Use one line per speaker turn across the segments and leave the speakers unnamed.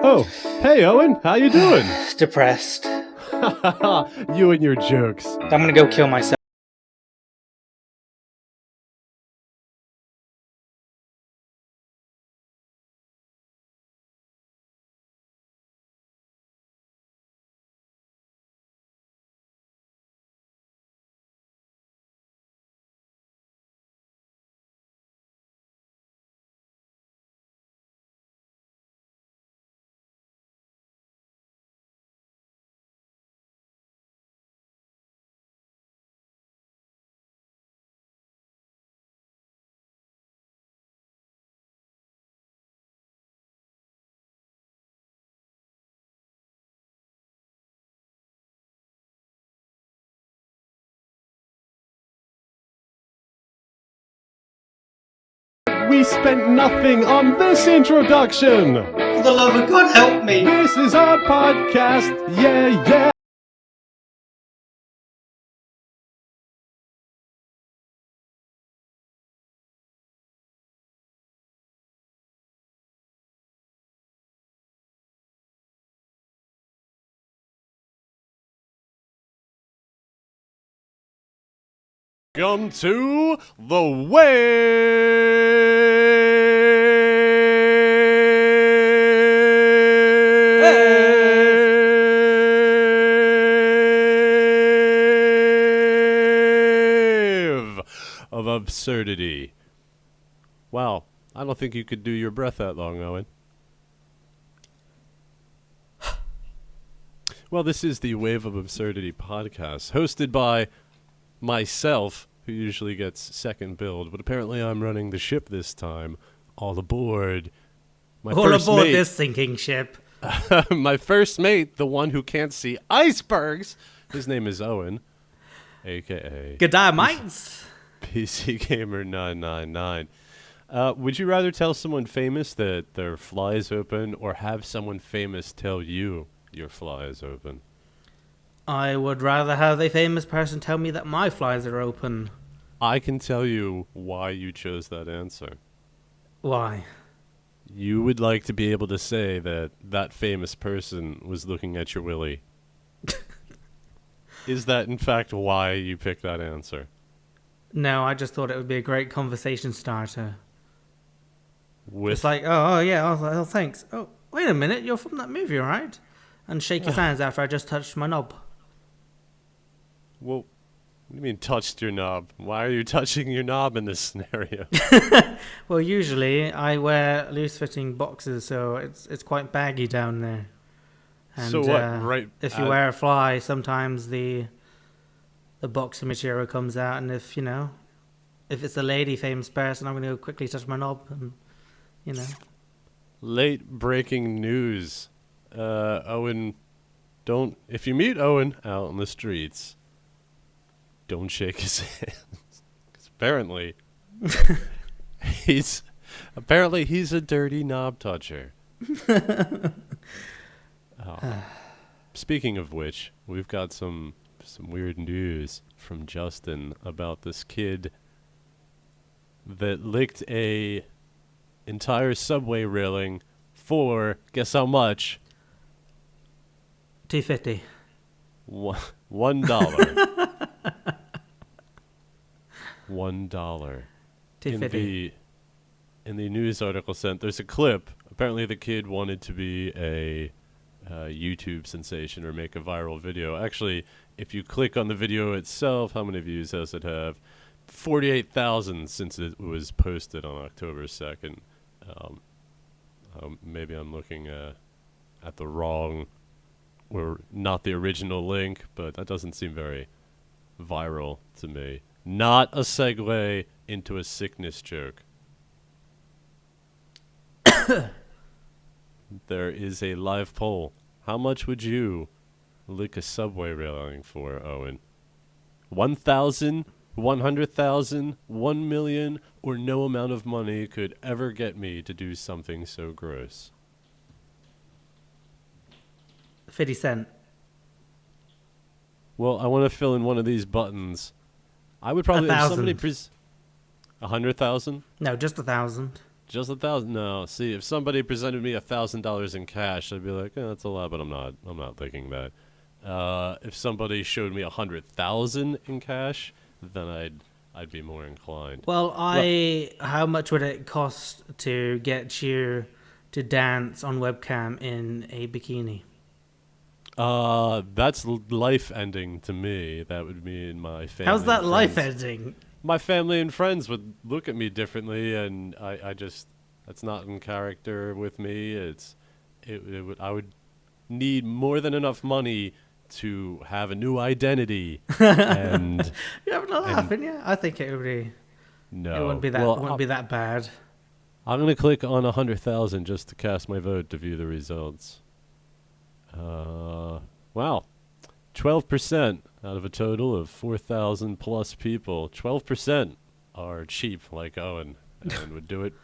Oh, hey Owen, how you doing?
Depressed.
You and your jokes.
I'm gonna go kill myself.
We spent nothing on this introduction.
For the love of God, help me!
This is our podcast. Yeah. Welcome to the wave of absurdity. Wow, I don't think you could do your breath that long, Owen. Well, this is the Wave of Absurdity podcast, hosted by myself, who usually gets second billed, but apparently I'm running the ship this time. All aboard.
All aboard this sinking ship.
My first mate, the one who can't see icebergs. His name is Owen, a.k.a.
Good day, mates.
PC Gamer 999. Would you rather tell someone famous that their fly is open, or have someone famous tell you your fly is open?
I would rather have a famous person tell me that my flies are open.
I can tell you why you chose that answer.
Why?
You would like to be able to say that that famous person was looking at your willy. Is that, in fact, why you picked that answer?
No, I just thought it would be a great conversation starter.
With
It's like, oh yeah, oh, thanks. Oh, wait a minute, you're from that movie, right? And shake his hands after I just touched my knob.
Well, what do you mean touched your knob? Why are you touching your knob in this scenario?
Well, usually I wear loose-fitting boxes, so it's quite baggy down there. And,
So what, right
if you wear a fly, sometimes the boxer material comes out, and if it's a lady famous person, I'm gonna go quickly touch my knob, and
Late breaking news. Owen, if you meet Owen out in the streets, don't shake his hands. 'Cause apparently he's a dirty knob toucher. Speaking of which, we've got some weird news from Justin about this kid that licked a entire subway railing for, guess how much?
$2.50.
$1. $1.
$2.50.
In the news article sent, there's a clip. Apparently the kid wanted to be a YouTube sensation or make a viral video. Actually, if you click on the video itself, how many views does it have? 48,000 since it was posted on October 2nd. Maybe I'm looking at the wrong, or not the original link, but that doesn't seem very viral to me. Not a segue into a sickness joke. There is a live poll. How much would you lick a subway railing for, Owen? 1,000, 100,000, 1 million, or no amount of money could ever get me to do something so gross?
50 cents.
Well, I want to fill in one of these buttons. I would probably, if somebody
1,000.
100,000?
No, just 1,000.
Just 1,000? No. See, if somebody presented me $1,000 in cash, I'd be like, that's a lot, but I'm not thinking that. If somebody showed me 100,000 in cash, then I'd be more inclined.
Well, how much would it cost to get you to dance on webcam in a bikini?
That's life ending to me. That would mean my family.
How's that
and
life
friends-
ending?
My family and friends would look at me differently, and I just that's not in character with me. I would need more than enough money to have a new identity. And
You're having a laugh, aren't you? I think it would be.
no,
It wouldn't be that.
Well,
wouldn't be that bad.
I'm gonna click on 100,000 just to cast my vote to view the results. Wow, 12% out of a total of 4,000 plus people. 12% are cheap like Owen and would do it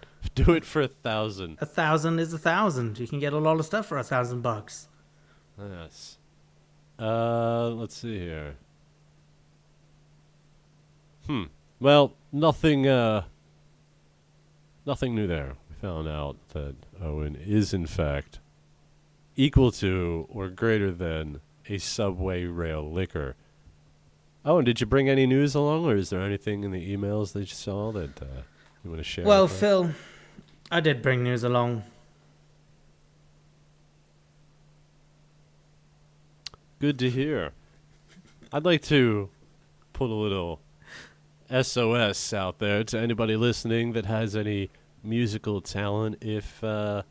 for 1,000.
1,000 is 1,000. You can get a lot of stuff for $1,000.
Yes. Let's see here. Well, nothing new there. We found out that Owen is in fact equal to or greater than a subway rail liquor. Oh, and did you bring any news along, or is there anything in the emails that you saw that you want to share?
Well,
with us?
Phil, I did bring news along.
Good to hear. I'd like to put a little SOS out there to anybody listening that has any musical talent. If you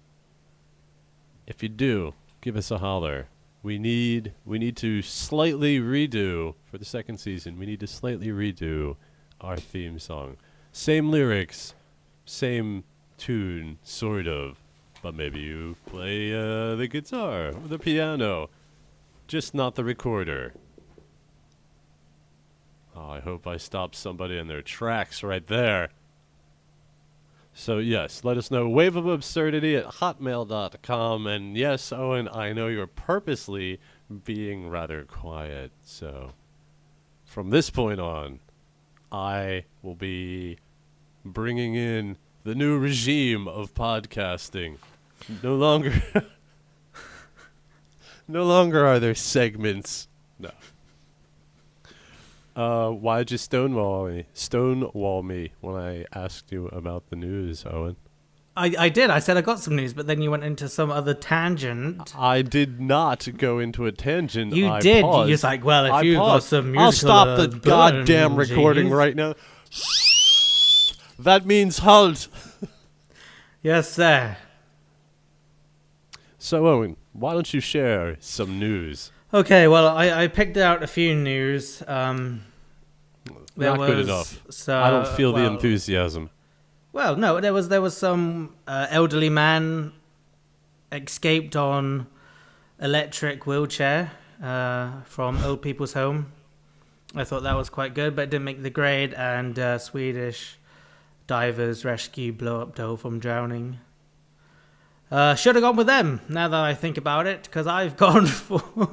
do, give us a holler. We need to slightly redo for the second season. We need to slightly redo our theme song. Same lyrics, same tune, sort of, but maybe you play the guitar or the piano, just not the recorder. Oh, I hope I stopped somebody in their tracks right there. So yes, let us know. waveofabsurdity@hotmail.com. And yes, Owen, I know you're purposely being rather quiet. So from this point on, I will be bringing in the new regime of podcasting. No longer, no longer are there segments. No. Why'd you stonewall me when I asked you about the news, Owen?
I did. I said I got some news, but then you went into some other tangent.
I did not go into a tangent.
You
I
did.
Paused.
You're just like, well, if
I
you got
paused.
some musical...
I'll stop the goddamn recording
jeans.
right now. That means halt.
Yes, sir.
So, Owen, why don't you share some news?
Okay, well, I picked out a few news.
Not good enough. I don't feel the enthusiasm.
Well, no, there was some elderly man escaped on electric wheelchair from old people's home. I thought that was quite good, but it didn't make the grade. And Swedish divers rescue blow-up doll from drowning. Should have gone with them, now that I think about it, because I've gone for...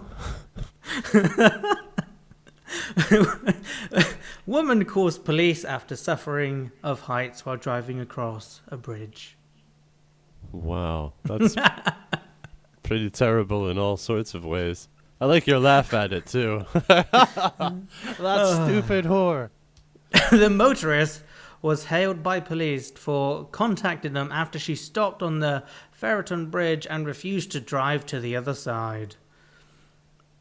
Woman calls police after suffering of heights while driving across a bridge.
Wow, that's pretty terrible in all sorts of ways. I like your laugh at it, too. That stupid whore.
The motorist was hailed by police for contacting them after she stopped on the Ferryton Bridge and refused to drive to the other side.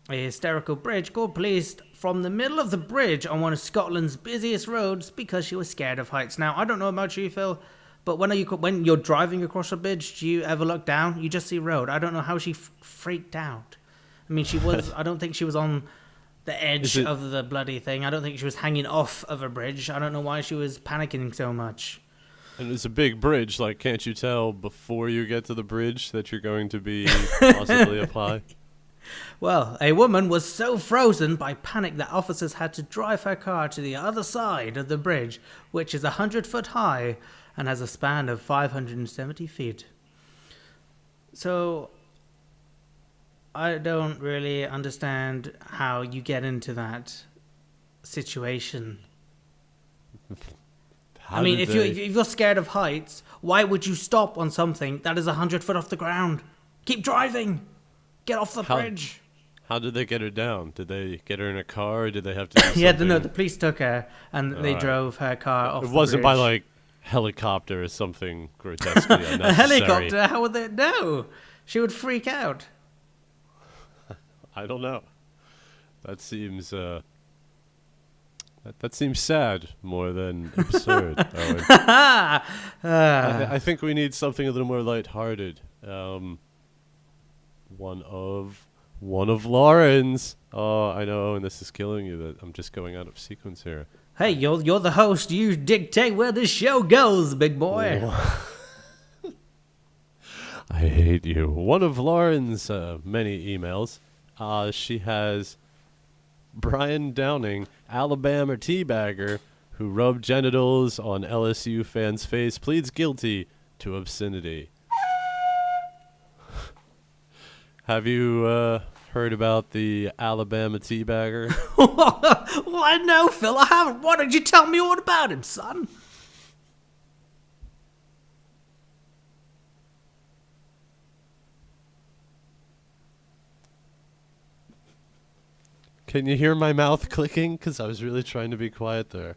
A hysterical bridge called police from the middle of the bridge on one of Scotland's busiest roads because she was scared of heights. Now, I don't know about you, Phil, but when you're driving across a bridge, do you ever look down? You just see road. I don't know how she freaked out. I mean, she was... I don't think she was on the edge of the bloody thing. I don't think she was hanging off of a bridge. I don't know why she was panicking so much.
And it's a big bridge. Like, can't you tell before you get to the bridge that you're going to be possibly apply?
Well, a woman was so frozen by panic that officers had to drive her car to the other side of the bridge, which is 100 foot high and has a span of 570 feet. So, I don't really understand how you get into that situation. I mean, if you're scared of heights, why would you stop on something that is 100 foot off the ground? Keep driving. Get off the bridge.
How did they get her down? Did they get her in a car, or did they have to do something?
Yeah, no, the police took her, and they drove her car off the bridge.
It wasn't by, like, helicopter or something grotesquely unnecessary.
A helicopter? How would they know? She would freak out.
I don't know. That seems that seems sad more than absurd. I think we need something a little more lighthearted. One of Lauren's. Oh, I know, and this is killing you. That I'm just going out of sequence here.
Hey, you're the host. You dictate where this show goes, big boy.
I hate you. One of Lauren's many emails. She has Brian Downing, Alabama teabagger, who rubbed genitals on LSU fan's face, pleads guilty to obscenity. Have you heard about the Alabama teabagger?
Why, no, Phil, I haven't. Why don't you tell me all about him, son?
Can you hear my mouth clicking? Because I was really trying to be quiet there.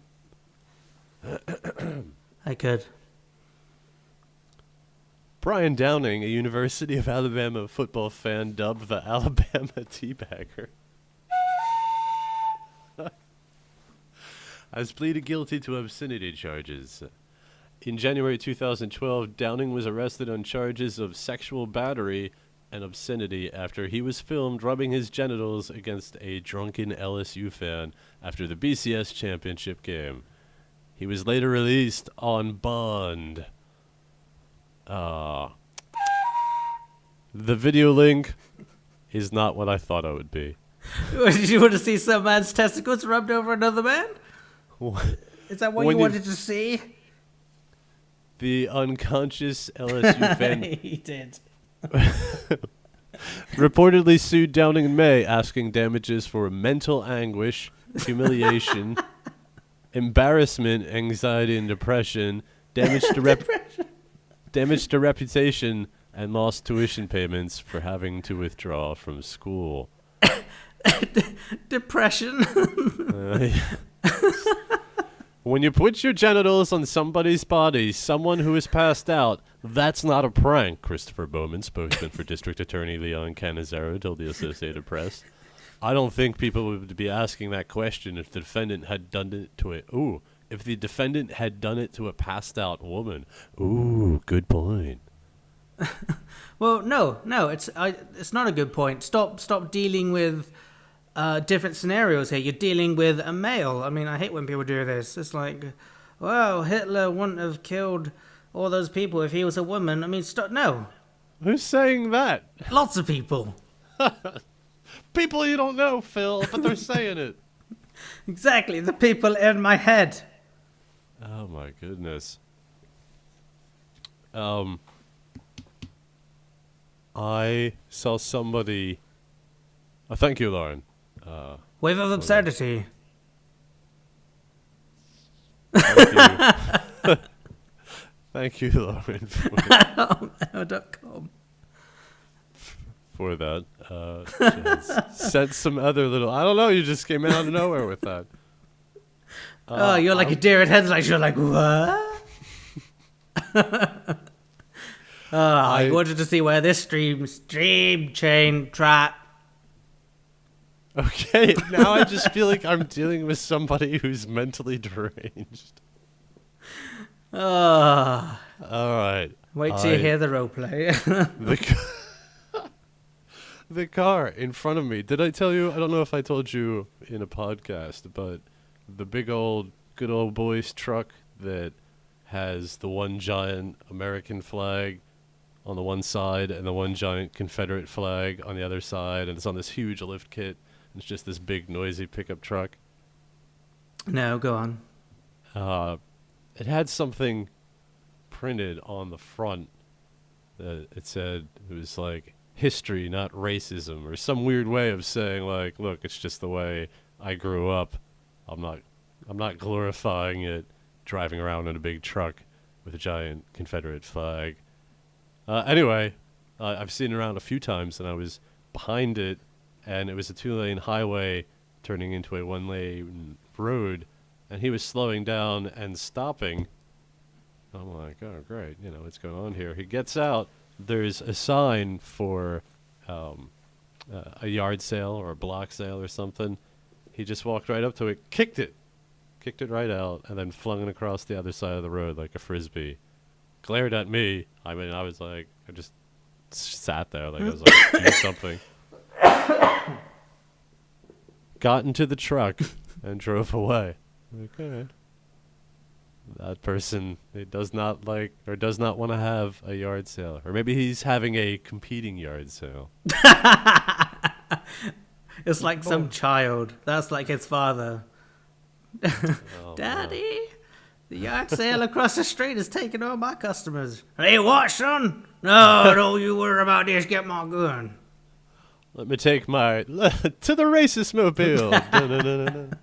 I could.
Brian Downing, a University of Alabama football fan, dubbed the Alabama teabagger, has pleaded guilty to obscenity charges. In January 2012, Downing was arrested on charges of sexual battery and obscenity after he was filmed rubbing his genitals against a drunken LSU fan after the BCS championship game. He was later released on bond. The video link is not what I thought it would be.
Did you want to see some man's testicles rubbed over another man?
What?
Is that what you wanted to see?
The unconscious LSU fan
He did.
reportedly sued Downing in May, asking damages for mental anguish, humiliation, embarrassment, anxiety, and depression, damage to reputation, and lost tuition payments for having to withdraw from school.
Depression.
When you put your genitals on somebody's body, someone who is passed out, that's not a prank, Christopher Bowman, spokesman for District Attorney Leon Cannizzaro, told the Associated Press. I don't think people would be asking that question if the defendant had done it to it. Ooh, if the defendant had done it to a passed out woman. Ooh, good point.
Well, no, it's not a good point. Stop dealing with different scenarios here. You're dealing with a male. I mean, I hate when people do this. It's like, well, Hitler wouldn't have killed all those people if he was a woman. I mean, no.
Who's saying that?
Lots of people.
People you don't know, Phil, but they're saying it.
Exactly, the people in my head.
Oh my goodness. I saw somebody. Oh, thank you, Lauren.
Wave of absurdity.
Thank you. Thank you, Lauren, for that. Sent some other little. I don't know. You just came out of nowhere with that.
You're like a deer in headlights. You're like, what? I wanted to see where this stream chain trap.
Okay, now I just feel like I'm dealing with somebody who's mentally deranged. All right.
Wait till you hear the role play.
The car in front of me. Did I tell you? I don't know if I told you in a podcast, but the big old, good old boys truck that has the one giant American flag on the one side and the one giant Confederate flag on the other side, and it's on this huge lift kit. It's just this big, noisy pickup truck.
No, go on.
It had something printed on the front that it said it was like history, not racism, or some weird way of saying like, look, it's just the way I grew up. I'm not glorifying it, driving around in a big truck with a giant Confederate flag. Anyway, I've seen it around a few times, and I was behind it, and it was a 2-lane highway turning into a 1-lane road, and he was slowing down and stopping. I'm like, oh, great, what's going on here? He gets out. There's a sign for a yard sale or a block sale or something. He just walked right up to it, kicked it right out, and then flung it across the other side of the road like a frisbee. Glared at me. I mean, I was like, I just sat there like I was like, do something. Got into the truck and drove away. Okay. That person, it does not like or does not want to have a yard sale. Or maybe he's having a competing yard sale.
It's like some child. That's like his father.
Oh,
Daddy, the yard sale across the street is taking all my customers. Hey, what, son? No, don't you worry about this. Get my gun.
Let me take my to the racist mobile. Da-da-da-da-da.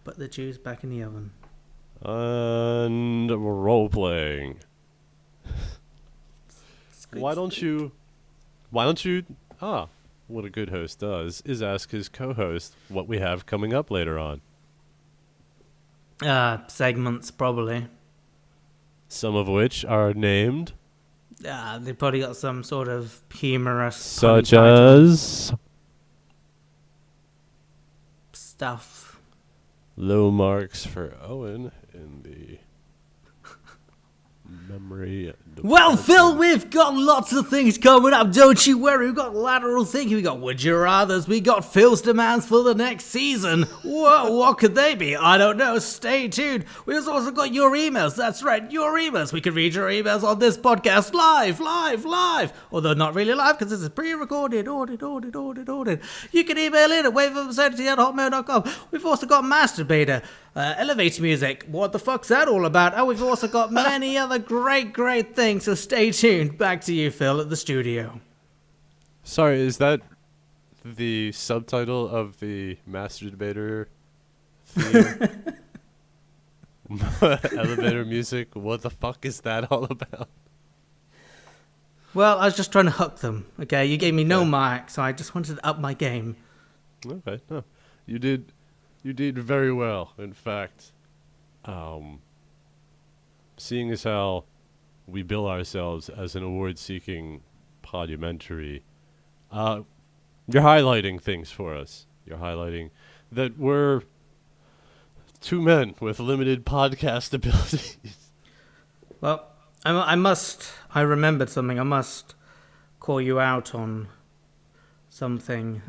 Put the juice back in the oven.
And role playing. Why don't you? What a good host does is ask his co-host what we have coming up later on.
Segments, probably.
Some of which are named.
They probably got some sort of humorous.
Such as.
Stuff.
Low marks for Owen in the memory.
Well, Phill, we've got lots of things coming up, don't you worry. We've got lateral thinking, we got would you rathers, we got Phil's demands for the next season. Whoa, what could they be? I don't know. Stay tuned. We've also got your emails. That's right, your emails. We can read your emails on this podcast live. Although not really live because this is pre-recorded. Ordered. You can email in at waveofabsurdity@hotmail.com. We've also got Masturbator. Elevator music. What the fuck's that all about? And we've also got many other great things, so stay tuned. Back to you, Phill, at the studio.
Sorry, is that the subtitle of the Masturbator theme? Elevator music? What the fuck is that all about?
Well, I was just trying to hook them, okay? You gave me no mark, so I just wanted to up my game.
Okay, no. You did very well, in fact. Seeing as how we bill ourselves as an award-seeking podumentary, you're highlighting things for us. You're highlighting that we're two men with limited podcast abilities.
Well, I remembered something. I must call you out on something.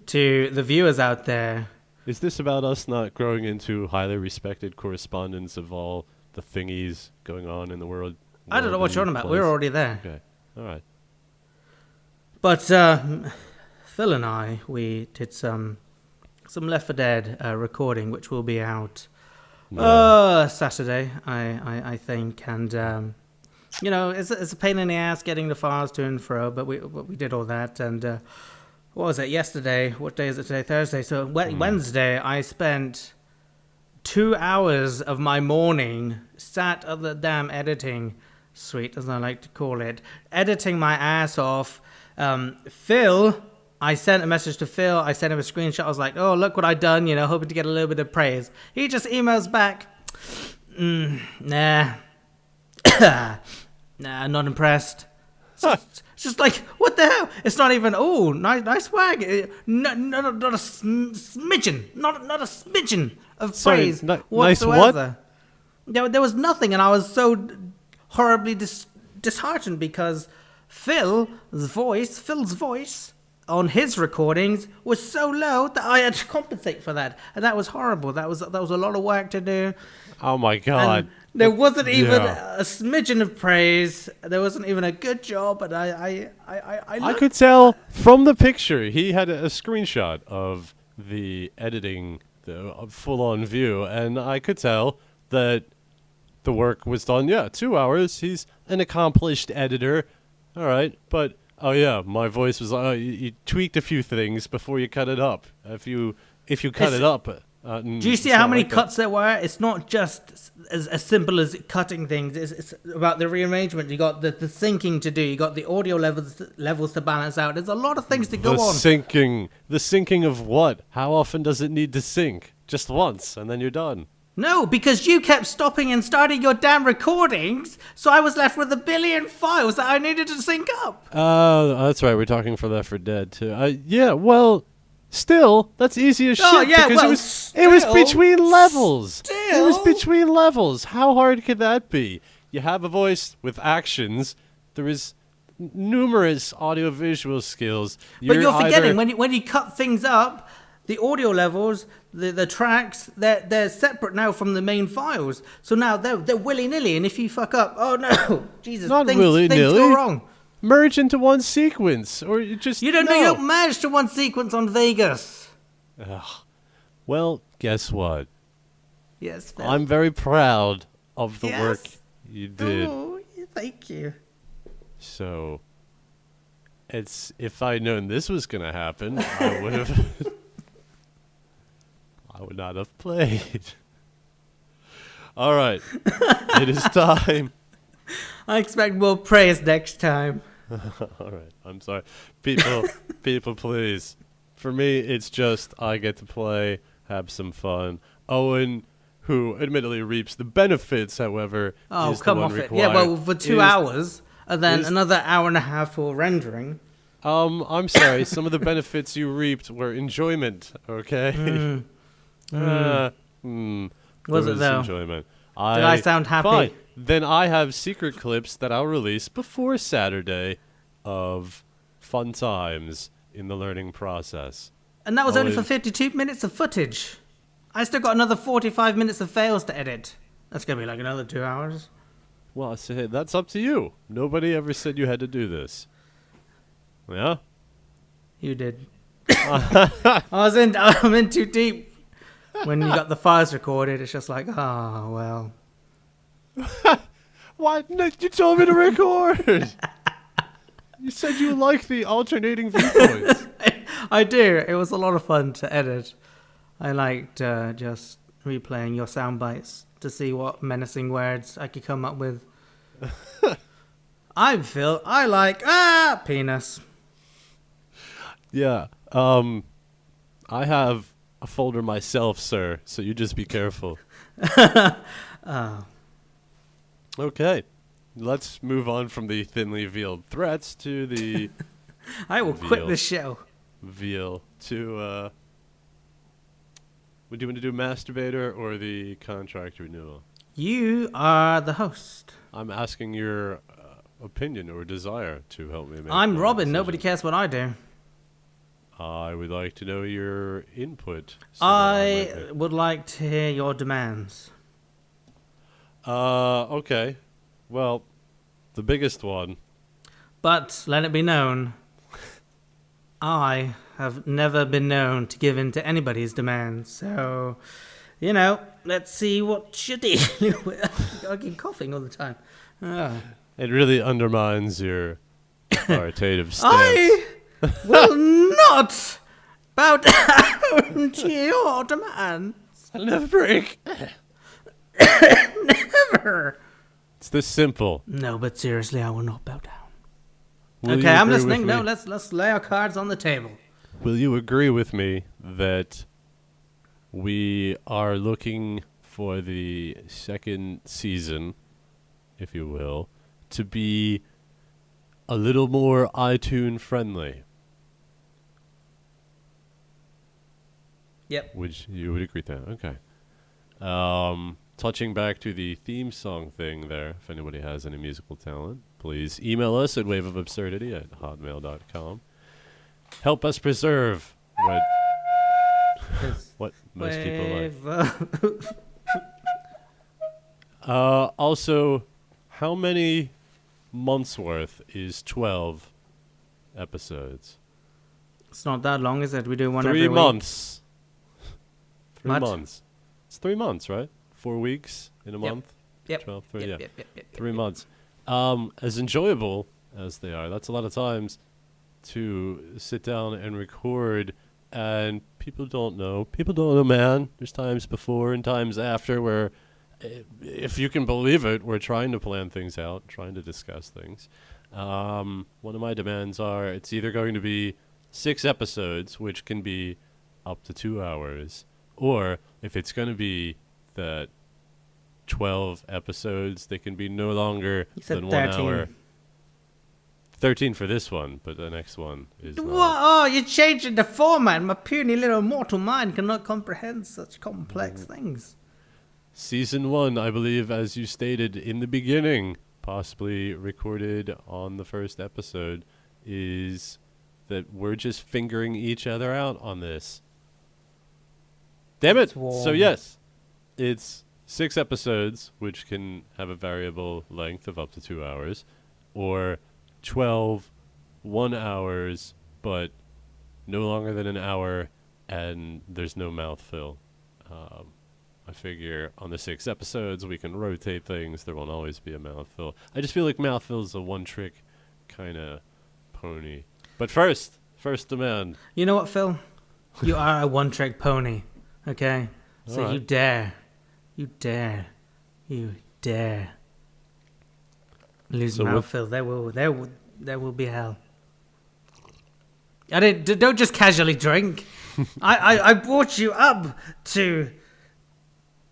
To the viewers out there.
Is this about us not growing into highly respected correspondents of all the thingies going on in the world?
I don't know what you're on about. We're already there.
Okay. All right.
But Phill and I, we did some Left 4 Dead recording, which will be out Saturday, I think. And it's a pain in the ass getting the files to and fro, but we did all that. And what was it, yesterday? What day is it today? Thursday. So Wednesday, I spent 2 hours of my morning sat at the damn editing suite, as I like to call it, editing my ass off. Phill, I sent a message to Phill. I sent him a screenshot. I was like, oh, look what I done, hoping to get a little bit of praise. He just emails back, nah, not impressed. It's just like, what the hell? It's not even, oh, nice swag. Not a smidgen. Not a smidgen of praise whatsoever.
Nice what?
There was nothing, and I was so horribly disheartened because Phil's voice on his recordings was so low that I had to compensate for that, and that was horrible. That was a lot of work to do.
Oh my god!
And there wasn't even a smidgen of praise. There wasn't even a good job, and I
could tell from the picture. He had a screenshot of the editing, the full-on view, and I could tell that the work was done. Yeah, 2 hours. He's an accomplished editor. All right, but oh yeah, my voice was. You tweaked a few things before you cut it up. If you cut it up
Do you see how many cuts there were? It's not just as simple as cutting things. It's about the rearrangement. You got the syncing to do. You got the audio levels to balance out. There's a lot of things to go on.
The syncing of what? How often does it need to sync? Just once, and then you're done.
No, because you kept stopping and starting your damn recordings, so I was left with 1 billion files that I needed to sync up.
That's right. We're talking for Left 4 Dead too. Yeah, well, still, that's easy as shit.
Oh, yeah,
because
well,
it was between levels.
Still.
It was between levels. How hard could that be? You have a voice with actions. There is numerous audio-visual skills.
But you're forgetting when you cut things up. The audio levels, the tracks, they're separate now from the main files. So now they're willy-nilly, and if you fuck up, oh no, Jesus,
Not
things
willy-nilly.
go wrong.
Merge into one sequence, or you just
You don't merge to one sequence on Vegas.
Ugh. Well, guess what?
Yes, Phil.
I'm very proud of the
Yes.
work you did.
Oh, thank you.
So, if I'd known this was gonna happen, I would have. I would not have played. All right, it is time.
I expect more praise next time.
All right, I'm sorry, people, please. For me, it's just I get to play, have some fun. Owen, who admittedly reaps the benefits, however,
Oh,
is
come
the one
off it.
required.
Yeah, well, for 2 hours, and then
is-
another hour and a half for rendering.
I'm sorry. Some of the benefits you reaped were enjoyment. Okay.
Was
There
it though?
Enjoyment.
Did I sound happy?
Fine. Then I have secret clips that I'll release before Saturday of fun times in the learning process.
And that was only for
Always-
52 minutes of footage. I still got another 45 minutes of fails to edit. That's going to be like another 2 hours.
Well, I say that's up to you. Nobody ever said you had to do this. Yeah.
You did. I'm in too deep. When you got the files recorded, it's just like, oh, well.
What? No, you told me to record. You said you like the alternating viewpoints.
I do. It was a lot of fun to edit. I liked just replaying your sound bites to see what menacing words I could come up with. I'm Phil. I like penis.
Yeah. I have a folder myself, sir, so you just be careful. Okay. Let's move on from the thinly veiled threats to the
I will quit
Veal.
this show.
veal to would you want to do masturbator or the contract renewal?
You are the host.
I'm asking your opinion or desire to help me make
I'm
my
Robin.
decision.
Nobody cares what I do.
I would like to know your input. So that I
I
might
would like to hear your demands.
okay. Well, the biggest one.
But let it be known, I have never been known to give in to anybody's demands. So, let's see what you're dealing with. I keep coughing all the time.
It really undermines your authoritative stance.
I will not bow down to your demands.
I'll never break.
Never.
It's this simple.
No, but seriously, I will not bow down.
Will
Okay,
you
I'm
agree
listening.
with
No,
me-
let's lay our cards on the table.
Will you agree with me that we are looking for the second season, if you will, to be a little more iTunes friendly?
Yep.
Which you would agree with that. Okay. Touching back to the theme song thing there, if anybody has any musical talent, please email us at waveofabsurdity@hotmail.com. Help us preserve what most people like. Also, how many months worth is 12 episodes?
It's not that long, is it? We do one every
3
week.
months. 3
What?
months. It's 3 months, right? 4 weeks in a
Yep.
month?
Yep.
12, 3,
Yep,
yeah.
yep, yep, yep,
3
yep.
months. As enjoyable as they are, that's a lot of times to sit down and record, and People don't know. People don't know, man. There's times before and times after where, if you can believe it, we're trying to plan things out, trying to discuss things. One of my demands are it's either going to be 6 episodes, which can be up to 2 hours, or if it's going to be that 12 episodes, they can be no longer than 1 hour. 13 for this one, but the next one is
What?
not.
Oh, you're changing the format. My puny little mortal mind cannot comprehend such complex things.
Season 1, I believe, as you stated in the beginning, possibly recorded on the first episode, is that we're just fingering each other out on this. Damn it! So yes, it's 6 episodes, which can have a variable length of up to 2 hours, or 12 1 hours, but no longer than an hour, and there's no mouthfill. I figure on the 6 episodes we can rotate things. There won't always be a mouthfill. I just feel like mouthfill's a one-trick kind of pony. But first demand.
You know what, Phil? You are a one-trick pony, okay? So
All right.
you dare lose
So
mouthfeel. There will be hell. Don't just casually drink. I brought you up to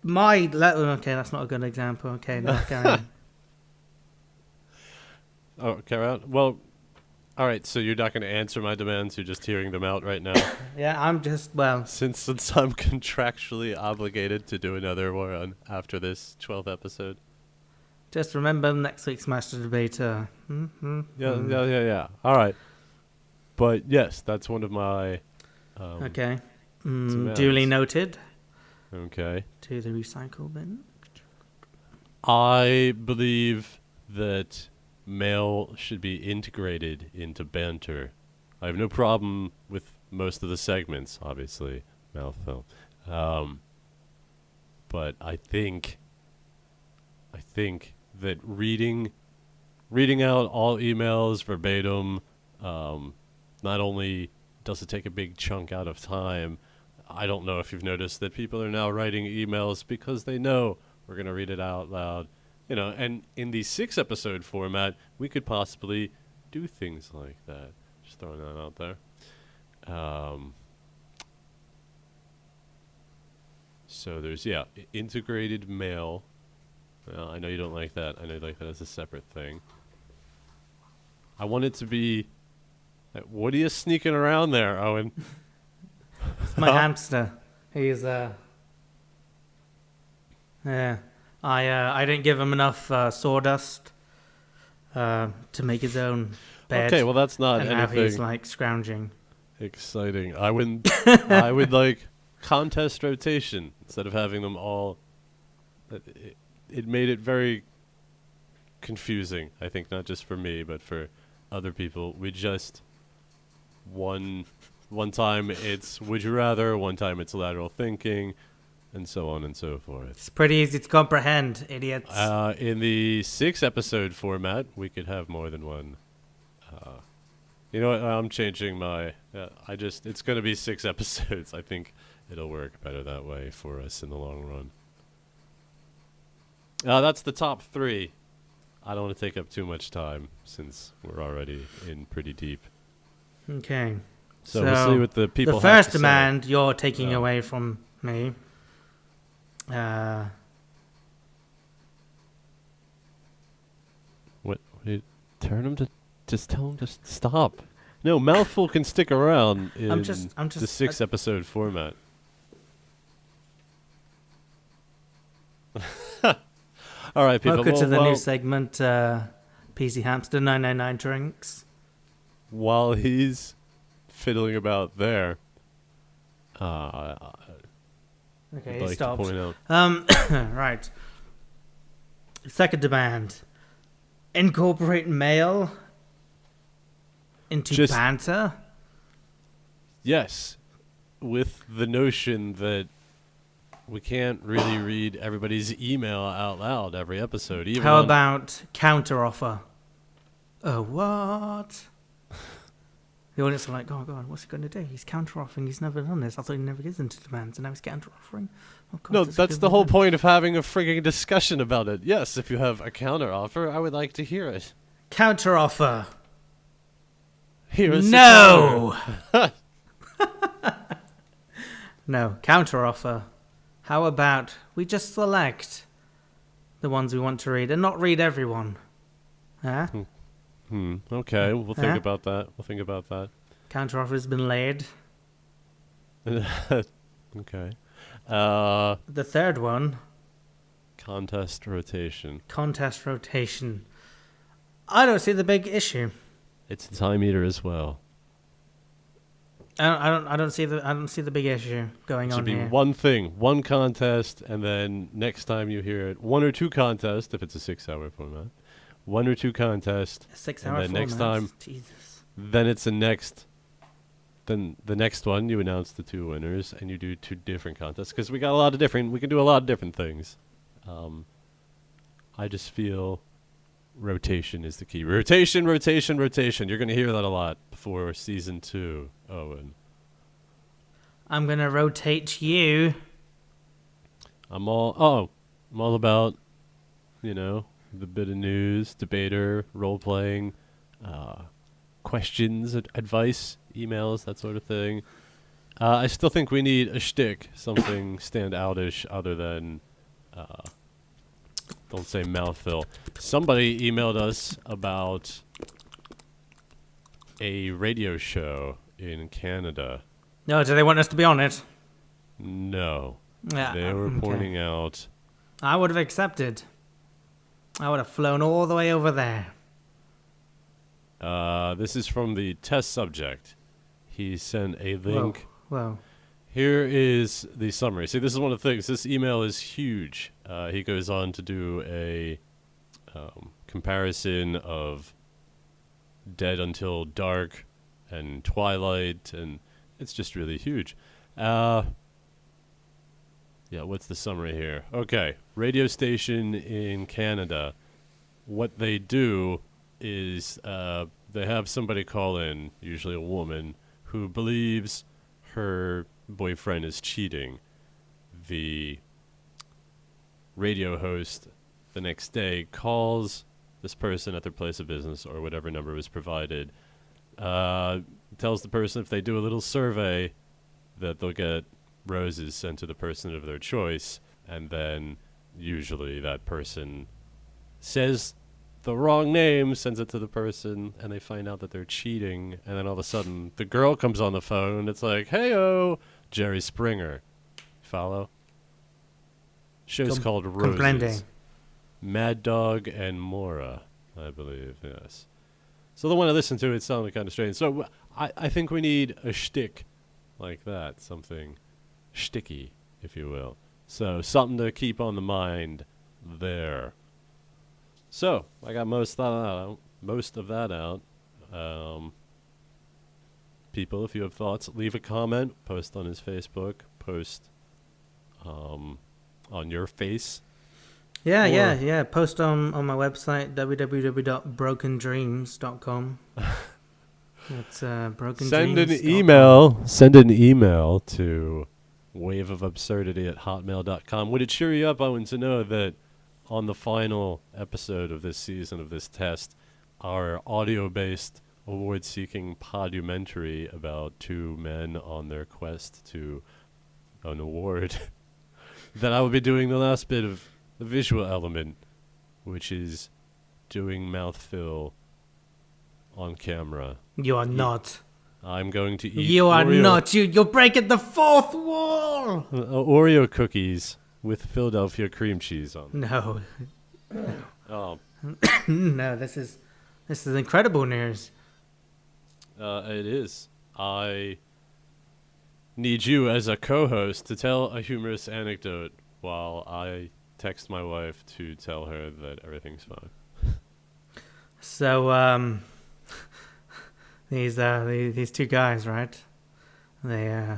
my okay, that's not a good example. Okay, no, carry on.
Oh, carry on. Well, all right. So you're not going to answer my demands. You're just hearing them out right now.
Yeah, I'm just
Since I'm contractually obligated to do another one after this 12th episode.
just remember next week's Master Debater.
Yeah. All right. But yes, that's one of my.
Okay.
demands.
Duly noted.
Okay.
To the recycle bin.
I believe that mail should be integrated into banter. I have no problem with most of the segments, obviously, mouthful. But I think that reading out all emails verbatim, not only does it take a big chunk out of time, I don't know if you've noticed that people are now writing emails because they know we're going to read it out loud. And in the 6 episode format, we could possibly do things like that. Just throwing that out there. So there's, integrated mail. Well, I know you don't like that. I know you like that as a separate thing. I want it to be... What are you sneaking around there, Owen?
It's my hamster. He's yeah. I didn't give him enough sawdust to make his own bed.
Okay, well that's not
and now he's
anything
scrounging.
exciting. I would like contest rotation instead of having them all. It made it very confusing. I think not just for me, but for other people. We just one time it's would you rather, one time it's lateral thinking, and so on and so forth.
It's pretty easy to comprehend, idiots.
In the 6 episode format, we could have more than one. You know what? I'm changing my. It's going to be 6 episodes. I think it'll work better that way for us in the long run. That's the top 3. I don't want to take up too much time since we're already in pretty deep.
Okay.
So we'll see what the people
The
have
first
to
demand you're taking away from me.
What? Turn them to. Just tell them to stop. No, mouthful can stick around in
I'm just
the 6 episode format. All right, people.
Welcome to the new segment, PC Hamster 999 Drinks.
While he's fiddling about there,
Okay,
I'd
he
like
stopped.
to point out.
Right. Second demand. Incorporate mail into
Just-
banter.
Yes, with the notion that we can't really read everybody's email out loud every episode. Even
How
on-
about counter offer? Oh, what? The audience are like, oh God, what's he going to do? He's counter-offering. He's never done this. I thought he never gets into demands, and now he's counter-offering. Oh, God,
No,
this is
that's
good
the whole
event.
point of having a frigging discussion about it. Yes, if you have a counter offer, I would like to hear it.
Counter-offer.
Here is
No! No, counter-offer. How about we just select the ones we want to read and not read everyone? Huh?
Okay, we'll think
Huh?
about that. We'll think about that.
Counter-offer has been laid.
Okay.
The third one,
Contest rotation.
contest rotation. I don't see the big issue.
It's a time eater as well.
I don't see the big issue going
It should
on
be
here.
one thing, one contest, and then next time you hear it, one or two contests, if it's a 6-hour format. One or two contests,
A 6
and
hour
then next
format.
time,
Jesus.
then it's the next. Then the next one, you announce the two winners, and you do two different contests because we got a lot of different. We can do a lot of different things. I just feel rotation is the key. Rotation, rotation, rotation. You're gonna hear that a lot before season 2, Owen.
I'm gonna rotate you.
I'm all about, the bit of news, debater, role playing, questions, advice, emails, that sort of thing. I still think we need a shtick, something stand-outish other than, don't say mouthful. Somebody emailed us about a radio show in Canada.
No, do they want us to be on it?
No.
Yeah.
They were
okay.
pointing out...
I would have accepted. I would have flown all the way over there.
This is from the test subject. He sent a link.
Whoa.
Here is the summary. See, this is one of the things. This email is huge. He goes on to do a comparison of Dead Until Dark and Twilight, and it's just really huge. Yeah, what's the summary here? Okay, radio station in Canada. What they do is they have somebody call in, usually a woman, who believes her boyfriend is cheating. The radio host the next day calls this person at their place of business or whatever number was provided, tells the person if they do a little survey that they'll get roses sent to the person of their choice, and then usually that person says the wrong name, sends it to the person, and they find out that they're cheating, and then all of a sudden the girl comes on the phone and it's like, hey-o, Jerry Springer. Follow? Show's called Roses.
Comprende.
Mad Dog and Mora, I believe, yes. So the one I listened to, it sounded kind of strange. So I think we need a shtick like that, something shticky, if you will. So something to keep on the mind there. So I got most of that out. People, if you have thoughts, leave a comment, post on his Facebook, post on your face.
Yeah. Post on my website, www.brokendreams.com. It's broken
Send an
dreams.
Send an email to waveofabsurdity@hotmail.com. Would it cheer you up, Owen, to know that on the final episode of this season of this test, our audio-based award-seeking podumentary about two men on their quest to an award, that I will be doing the last bit of the visual element, which is doing mouth fill on camera.
You are not.
I'm going to eat
You are
Oreo,
not. You're breaking the fourth wall.
Oreo cookies with Philadelphia cream cheese on them.
No.
Oh,
No, this is incredible news.
it is. I need you as a co-host to tell a humorous anecdote while I text my wife to tell her that everything's fine.
So, these two guys, right? They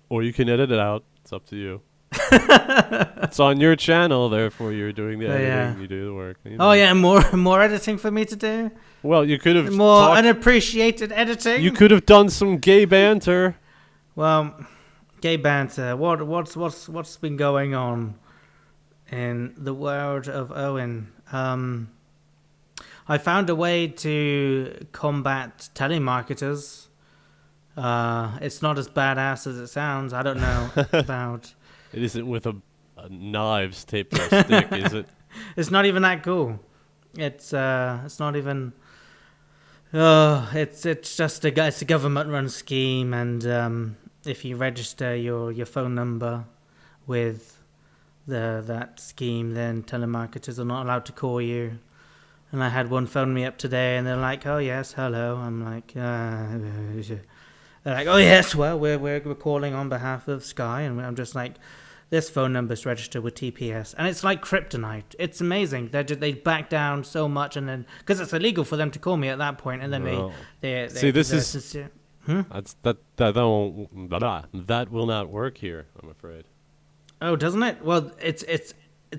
Or you can edit it out. It's up to you. It's on your channel, therefore you're doing the editing.
Yeah.
You do the work.
Oh yeah, more editing for me to do.
Well, you could have
More
talked-
unappreciated editing.
You could have done some gay banter.
Well, gay banter. What's been going on in the world of Owen? I found a way to combat telemarketers. It's not as badass as it sounds. I don't know about.
It isn't with a knives taped to a stick, is it?
It's not even that cool. It's not even. It's just it's a government-run scheme, and if you register your phone number with that scheme, then telemarketers are not allowed to call you. And I had one phone me up today, and they're like, "Oh yes, hello." I'm like, they're like, "Oh yes, well we're calling on behalf of Sky," and I'm just like, "This phone number's registered with TPS," and it's like kryptonite. It's amazing. They back down so much, and then because it's illegal for them to call me at that point, and then they
see this is
sincere.
that will not work here, I'm afraid.
Oh, doesn't it? Well, it's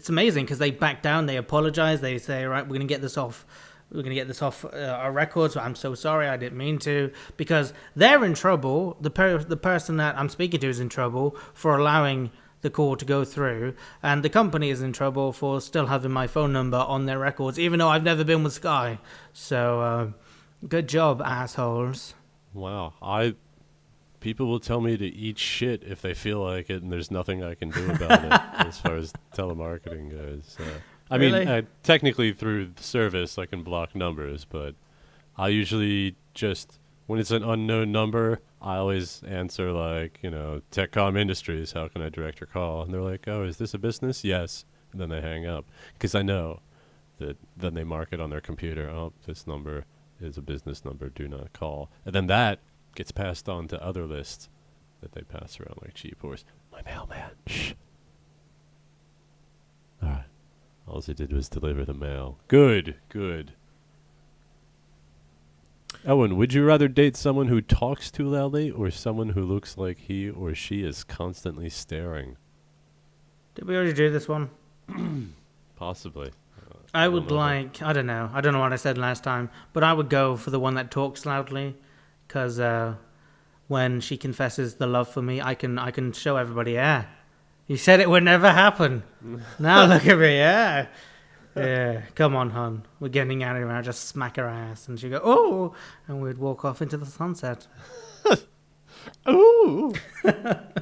amazing because they back down, they apologize, they say, right, we're gonna get this off our records. I'm so sorry, I didn't mean to, because they're in trouble. The person that I'm speaking to is in trouble for allowing the call to go through, and the company is in trouble for still having my phone number on their records, even though I've never been with Sky. So, good job, assholes.
Wow, people will tell me to eat shit if they feel like it, and there's nothing I can do about it as far as telemarketing goes. I
Really?
mean, technically through the service I can block numbers, but I usually just, when it's an unknown number, I always answer like, Techcom Industries, how can I direct your call? And they're like, oh, is this a business? Yes. And then they hang up, because I know that then they mark it on their computer, oh, this number is a business number, do not call. And then that gets passed on to other lists that they pass around like cheap horse. My mailman. Shh. All right. All he did was deliver the mail. Good. Owen, would you rather date someone who talks too loudly or someone who looks like he or she is constantly staring?
Did we already do this one?
Possibly.
I would like, I don't know what I said last time, but I would go for the one that talks loudly, because when she confesses the love for me, I can show everybody, yeah, you said it would never happen. Now look at me, yeah. Yeah, come on, hon. We're getting out of here. I'll just smack her ass. And she'd go, oh, and we'd walk off into the sunset.
Ooh.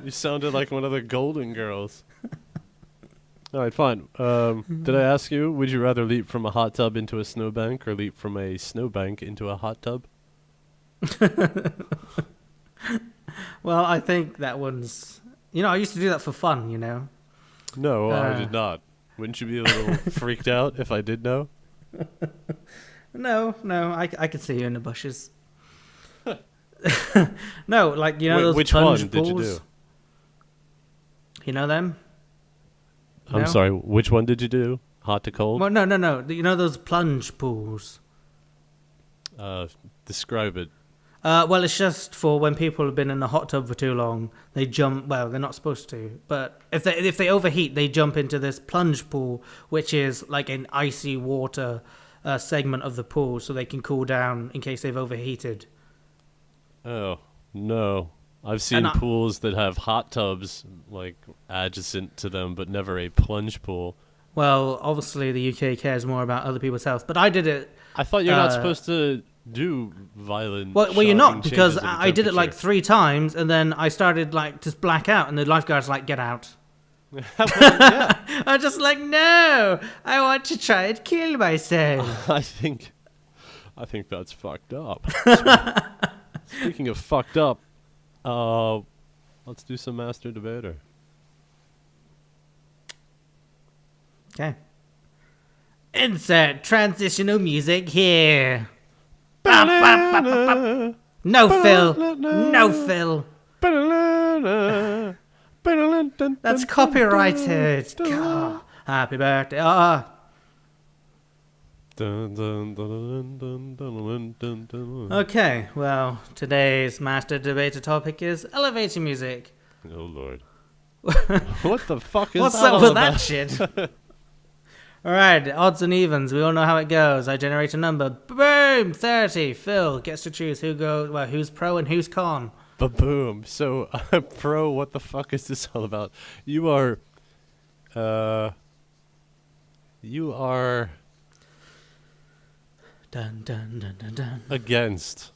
You sounded like one of the Golden Girls. All right, fine. Did I ask you, would you rather leap from a hot tub into a snowbank or leap from a snowbank into a hot tub?
Well, I think that one's... I used to do that for fun,
No, I did not. Wouldn't you be a little freaked out if I did know?
No, I could see you in the bushes. No, like, those
which
plunge
one
pools?
did you do?
You know them?
I'm sorry, which one did you do? Hot to cold?
Well, no. You know those plunge pools?
Describe it.
Well, it's just for when people have been in the hot tub for too long. They jump. Well, they're not supposed to, but if they overheat, they jump into this plunge pool, which is like an icy water segment of the pool, so they can cool down in case they've overheated.
Oh no! I've seen pools that have hot tubs like adjacent to them, but never a plunge pool.
Well, obviously the UK cares more about other people's health, but I did it.
I thought you're not supposed to do violent.
Well, you're not, because I did it like 3 times, and then I started like to black out, and the lifeguard's like, "Get out."
Yeah.
I'm just like, no, I want to try and kill myself.
I think that's fucked up. Speaking of fucked up, let's do some Master Debater.
Okay. Insert transitional music here. No, Phill. No, Phill. That's copyrighted. God. Happy birthday. Okay, well, today's Master Debater topic is elevator music.
Oh, Lord. What the fuck is
What's
that
up
all
with
about?
that shit? All right, odds and evens. We all know how it goes. I generate a number. Boom, 30. Phil gets to choose who's pro and who's con.
Ba-boom. So, pro, what the fuck is this all about? You are
Dun dun dun dun dun.
against.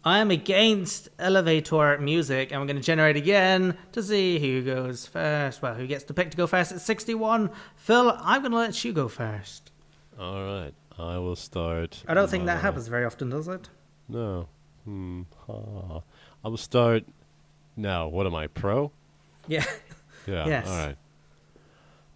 I am against elevator music, and we're going to generate again to see who goes first. Well, who gets to pick to go first at 61. Phil, I'm going to let you go first.
All right, I will start.
I don't think that happens very often, does it?
No. I will start now. What am I, pro?
Yeah.
Yeah.
Yes.
All right.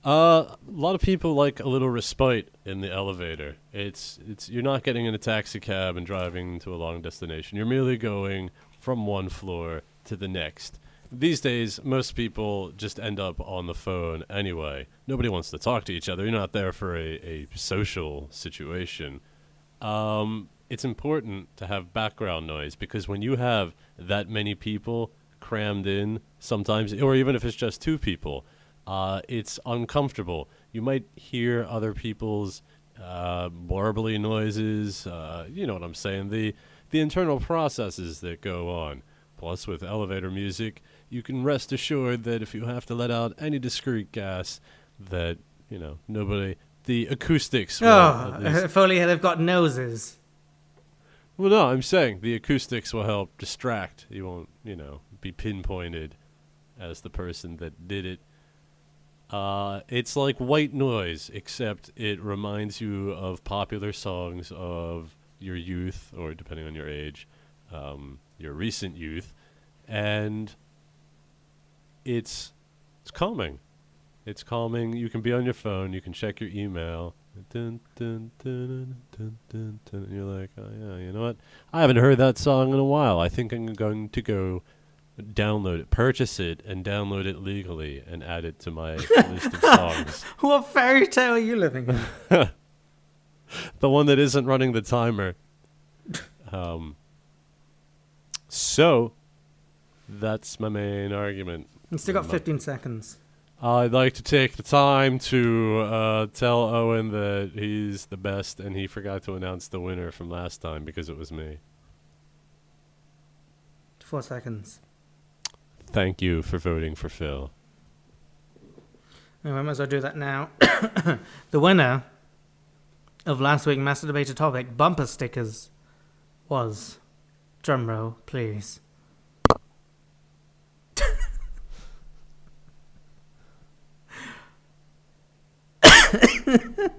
A lot of people like a little respite in the elevator. It's you're not getting in a taxi cab and driving to a long destination. You're merely going from one floor to the next. These days, most people just end up on the phone anyway. Nobody wants to talk to each other. You're not there for a social situation. It's important to have background noise because when you have that many people crammed in, sometimes, or even if it's just two people, it's uncomfortable. You might hear other people's warbly noises. You know what I'm saying? The internal processes that go on. Plus, with elevator music, you can rest assured that if you have to let out any discreet gas, that nobody. The acoustics. Will
Oh,
at least-
if only they've got noses.
well, no, I'm saying the acoustics will help distract. You won't, be pinpointed as the person that did it. It's like white noise, except it reminds you of popular songs of your youth, or depending on your age, your recent youth, and it's calming. It's calming. You can be on your phone. You can check your email. Dun, dun, dun, dun, dun, dun, and you're like, oh yeah, you know what? I haven't heard that song in a while. I think I'm going to go download it, purchase it, and download it legally and add it to my list of songs.
What fairy tale are you living in?
The one that isn't running the timer. So, that's my main argument.
You've still got 15 seconds.
I'd like to take the time to tell Owen that he's the best and he forgot to announce the winner from last time because it was me.
4 seconds.
Thank you for voting for Phill.
Anyway, I might as well do that now. The winner of last week's Master Debater topic, bumper stickers, was, drumroll, please.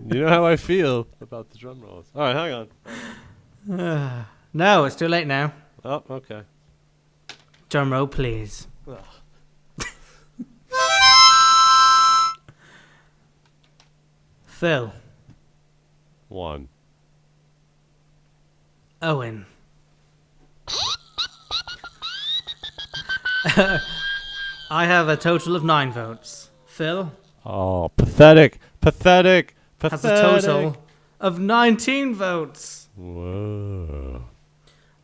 You know how I feel about the drum rolls. All right, hang on.
No, it's too late now.
Oh, okay.
Drumroll, please. Phil.
1.
Owen. I have a total of 9 votes. Phil
Oh, pathetic. Pathetic.
has a total of 19 votes.
Whoa.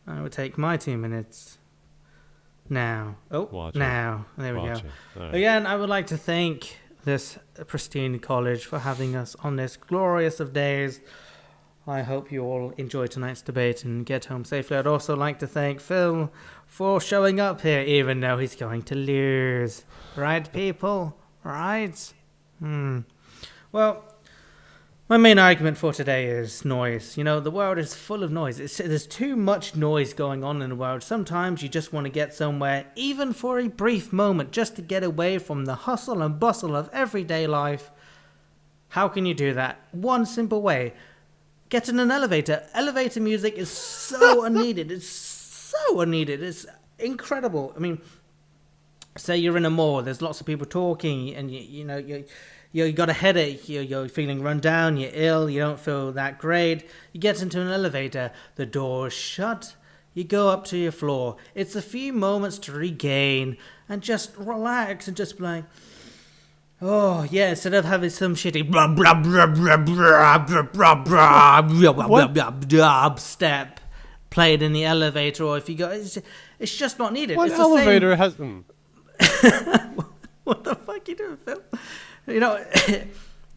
I will take my 2 minutes now. Oh,
Watch it.
now. There we
Watch
go.
it. All right.
Again, I would like to thank this pristine college for having us on this glorious of days. I hope you all enjoy tonight's debate and get home safely. I'd also like to thank Phil for showing up here, even though he's going to lose. Right, people? Right? Well, my main argument for today is noise. You know, the world is full of noise. There's too much noise going on in the world. Sometimes you just want to get somewhere, even for a brief moment, just to get away from the hustle and bustle of everyday life. How can you do that? One simple way. Get in an elevator. Elevator music is so unneeded. It's so unneeded. It's incredible. I mean, say you're in a mall. There's lots of people talking, and you got a headache. You're feeling run down. You're ill. You don't feel that great. You get into an elevator. The door's shut. You go up to your floor. It's a few moments to regain and just relax and just be like, oh, yeah, instead of having some shitty step played in the elevator, or if you go, it's just not needed.
What
It's the
elevator has...
What the fuck you doing, Phil? You know,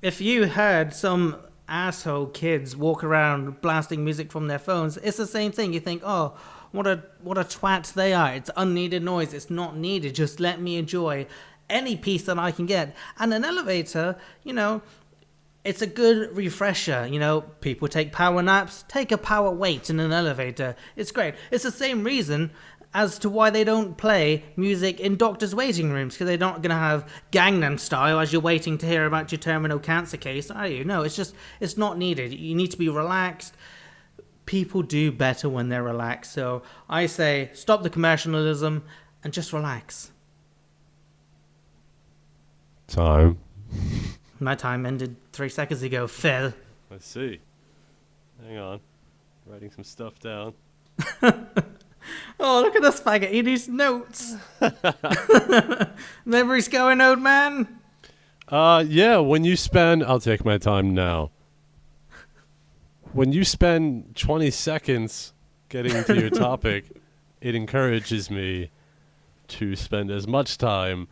if you heard some asshole kids walk around blasting music from their phones, it's the same thing. You think, oh, what a twat they are. It's unneeded noise. It's not needed. Just let me enjoy any piece that I can get. And an elevator, you know, it's a good refresher. You know, people take power naps. Take a power weight in an elevator. It's great. It's the same reason as to why they don't play music in doctors' waiting rooms, because they're not going to have Gangnam Style as you're waiting to hear about your terminal cancer case, are you? No, it's not needed. You need to be relaxed. People do better when they're relaxed. So I say stop the commercialism and just relax.
Time.
My time ended 3 seconds ago, Phil.
I see. Hang on. Writing some stuff down.
Oh, look at this faggot. He needs notes. Memory's going, old man.
Yeah, when you spend... I'll take my time now. When you spend 20 seconds getting to your topic, it encourages me to spend as much time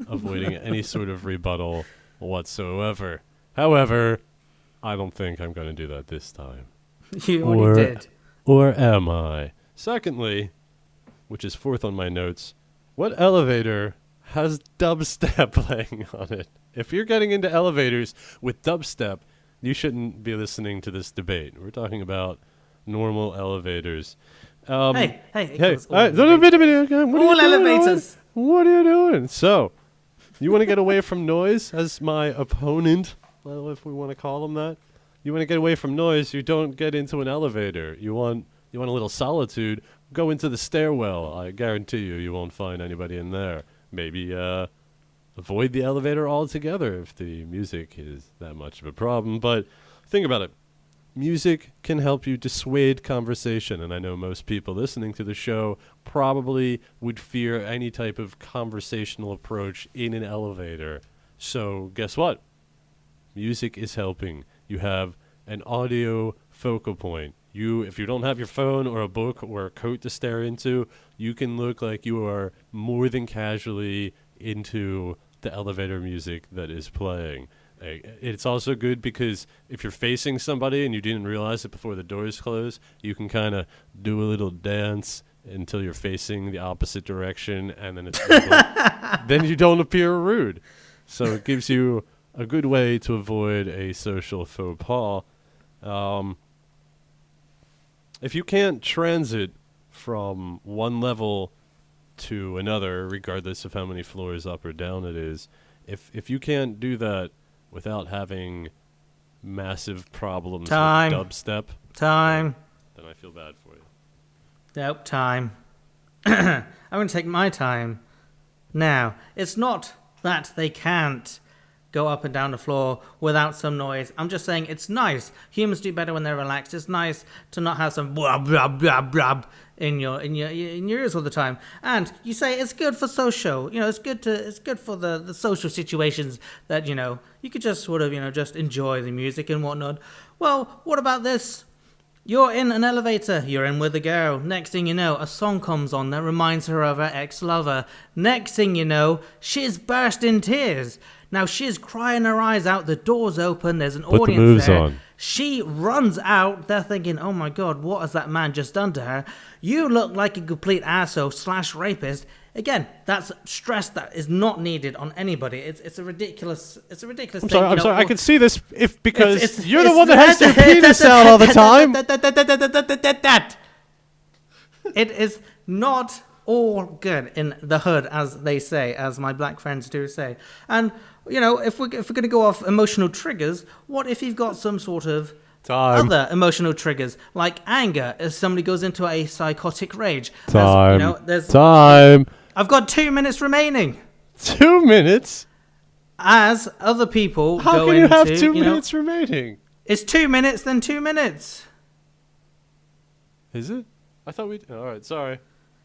avoiding any sort of rebuttal whatsoever. However, I don't think I'm going to do that this time.
You already did.
Or am I? Secondly, which is fourth on my notes, what elevator has dubstep playing on it? If you're getting into elevators with dubstep, you shouldn't be listening to this debate. We're talking about normal elevators.
Hey.
All
Elevators.
What are you doing? So, you want to get away from noise, as my opponent, well, if we want to call him that. You want to get away from noise, you don't get into an elevator. You want a little solitude, go into the stairwell. I guarantee you won't find anybody in there. Maybe avoid the elevator altogether if the music is that much of a problem. But think about it. Music can help you dissuade conversation, and I know most people listening to the show probably would fear any type of conversational approach in an elevator. So guess what? Music is helping. You have an audio focal point. If you don't have your phone or a book or a coat to stare into, you can look like you are more than casually into the elevator music that is playing. It's also good because if you're facing somebody and you didn't realize it before the doors close, you can kind of do a little dance until you're facing the opposite direction, and then then you don't appear rude. So it gives you a good way to avoid a social faux pas. If you can't transit from one level to another, regardless of how many floors up or down it is, if you can't do that without having massive problems with dubstep, then I feel bad for you.
Nope, time. I'm going to take my time. Now, it's not that they can't go up and down the floor without some noise. I'm just saying it's nice. Humans do better when they're relaxed. It's nice to not have some blah blah blah blah in your ears all the time. And you say it's good for social. You know, it's good for the social situations that, you know, you could just sort of, you know, just enjoy the music and whatnot. Well, what about this? You're in an elevator, you're in with a girl. Next thing you know, a song comes on that reminds her of her ex-lover. Next thing you know, she's burst in tears. Now she's crying her eyes out, the door's open, there's an
Put
audience
the moves
there.
on.
She runs out, they're thinking, oh my god, what has that man just done to her? You look like a complete asshole / rapist. Again, that's stress that is not needed on anybody. It's a ridiculous thing.
I'm sorry, I can see this because you're the one that has your penis out all the time.
It is not all good in the hood, as they say, as my black friends do say. And, you know, if we're going to go off emotional triggers, what if you've got some sort of other emotional triggers, like anger, as somebody goes into a psychotic rage?
Time.
I've got 2 minutes remaining.
2 minutes?
As other people
How
go
can you
into...
have 2 minutes remaining?
It's 2 minutes, then 2 minutes.
Is it? I thought we... All right, sorry.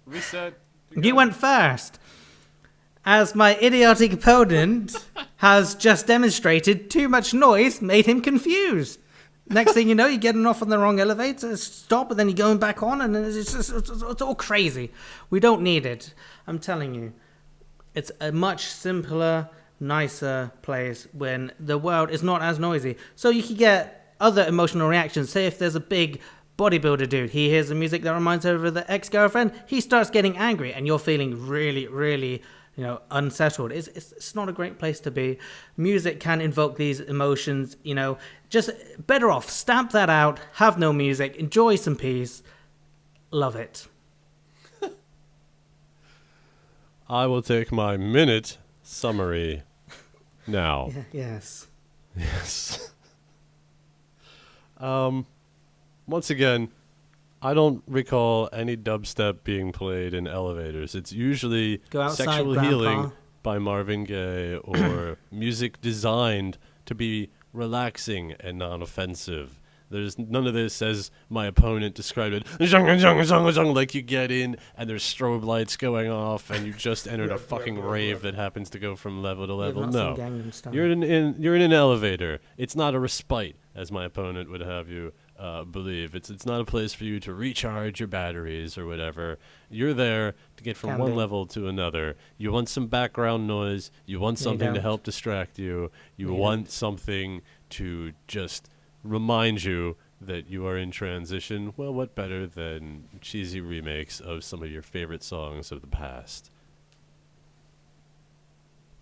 Reset.
You went first. As my idiotic opponent has just demonstrated, too much noise made him confused. Next thing you know, you're getting off on the wrong elevator, stop, and then you're going back on, and it's all crazy. We don't need it. I'm telling you. It's a much simpler, nicer place when the world is not as noisy. So you can get other emotional reactions. Say if there's a big bodybuilder dude, he hears the music that reminds him of the ex-girlfriend, he starts getting angry and you're feeling really, really, unsettled. It's not a great place to be. Music can invoke these emotions, just better off. Stamp that out, have no music, enjoy some peace. Love it.
I will take my minute summary now.
Yes.
Yes. Once again, I don't recall any dubstep being played in elevators. It's usually
Go outside,
Sexual
Grandpa.
Healing by Marvin Gaye or music designed to be relaxing and non-offensive. There's none of this, as my opponent described it, like you get in and there's strobe lights going off and you just entered a fucking rave that happens to go from level to level. No, you're in an elevator. It's not a respite, as my opponent would have you believe. It's not a place for you to recharge your batteries or whatever. You're there to get from one level to another. You want some background noise. You want something to help distract you. You want something to just remind you that you are in transition. Well, what better than cheesy remakes of some of your favorite songs of the past?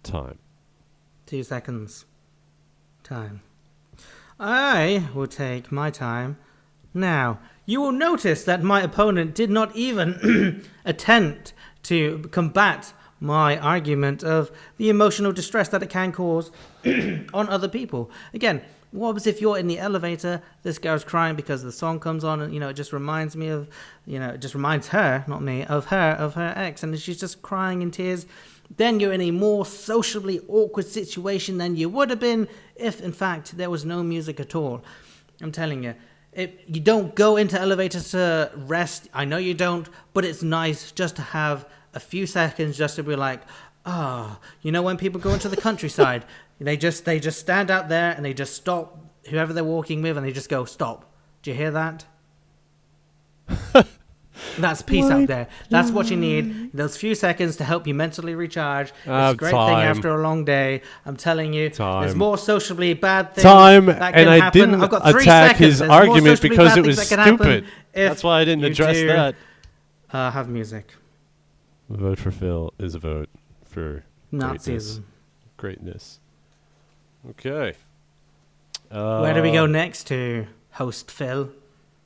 Time.
2 seconds. Time. I will take my time now. You will notice that my opponent did not even attempt to combat my argument of the emotional distress that it can cause on other people. Again, what happens if you're in the elevator, this girl's crying because the song comes on and, it just reminds me of, it just reminds her, not me, of her ex, and she's just crying in tears. Then you're in a more sociably awkward situation than you would have been if, in fact, there was no music at all. I'm telling you, you don't go into elevators to rest. I know you don't, but it's nice just to have a few seconds just to be like, when people go into the countryside, they just stand out there and they just stop whoever they're walking with and they just go, stop. Do you hear that? That's peace out there. That's what you need. Those few seconds to help you mentally recharge. It's a great thing after a long day. I'm telling you, there's more sociably bad things that can happen.
I didn't
I've got 3
attack
seconds.
his
There's
argument
more
because
sociably
it
bad
was
things that can
stupid.
happen if
That's why I didn't address that.
Have music.
A vote for Phill is a vote for
Nazism.
Greatness. Okay.
Where do we go next to host Phill?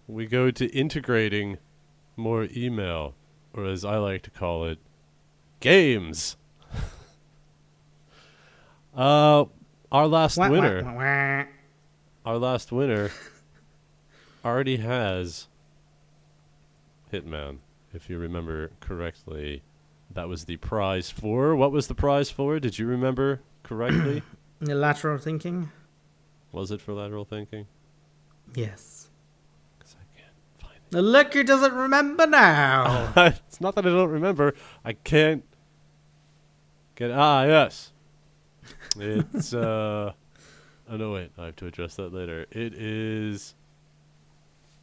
We go to integrating more email, or as I like to call it, games. Our last winner already has Hitman, if you remember correctly. That was the prize for. What was the prize for? Did you remember correctly?
The lateral thinking?
Was it for lateral thinking?
Yes.
'Cause I can't find it.
The liquor doesn't remember now.
It's not that I don't remember. I can't get. Yes. It's. Oh no, wait. I have to address that later. It is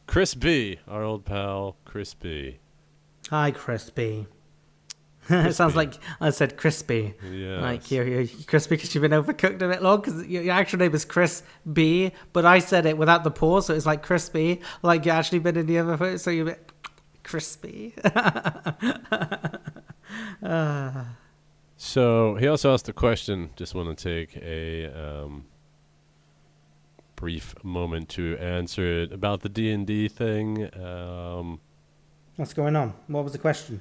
Chris B, our old pal, Chris B.
Hi, Crispy. It sounds like I said crispy.
Yeah.
Like you're crispy because you've been overcooked a bit long. Because your actual name is Chris B, but I said it without the pause, so it's like crispy. Like you actually been in the other foot, so you're a bit crispy.
So he also asked a question. Just want to take a brief moment to answer it about the D&D thing.
What's going on? What was the question?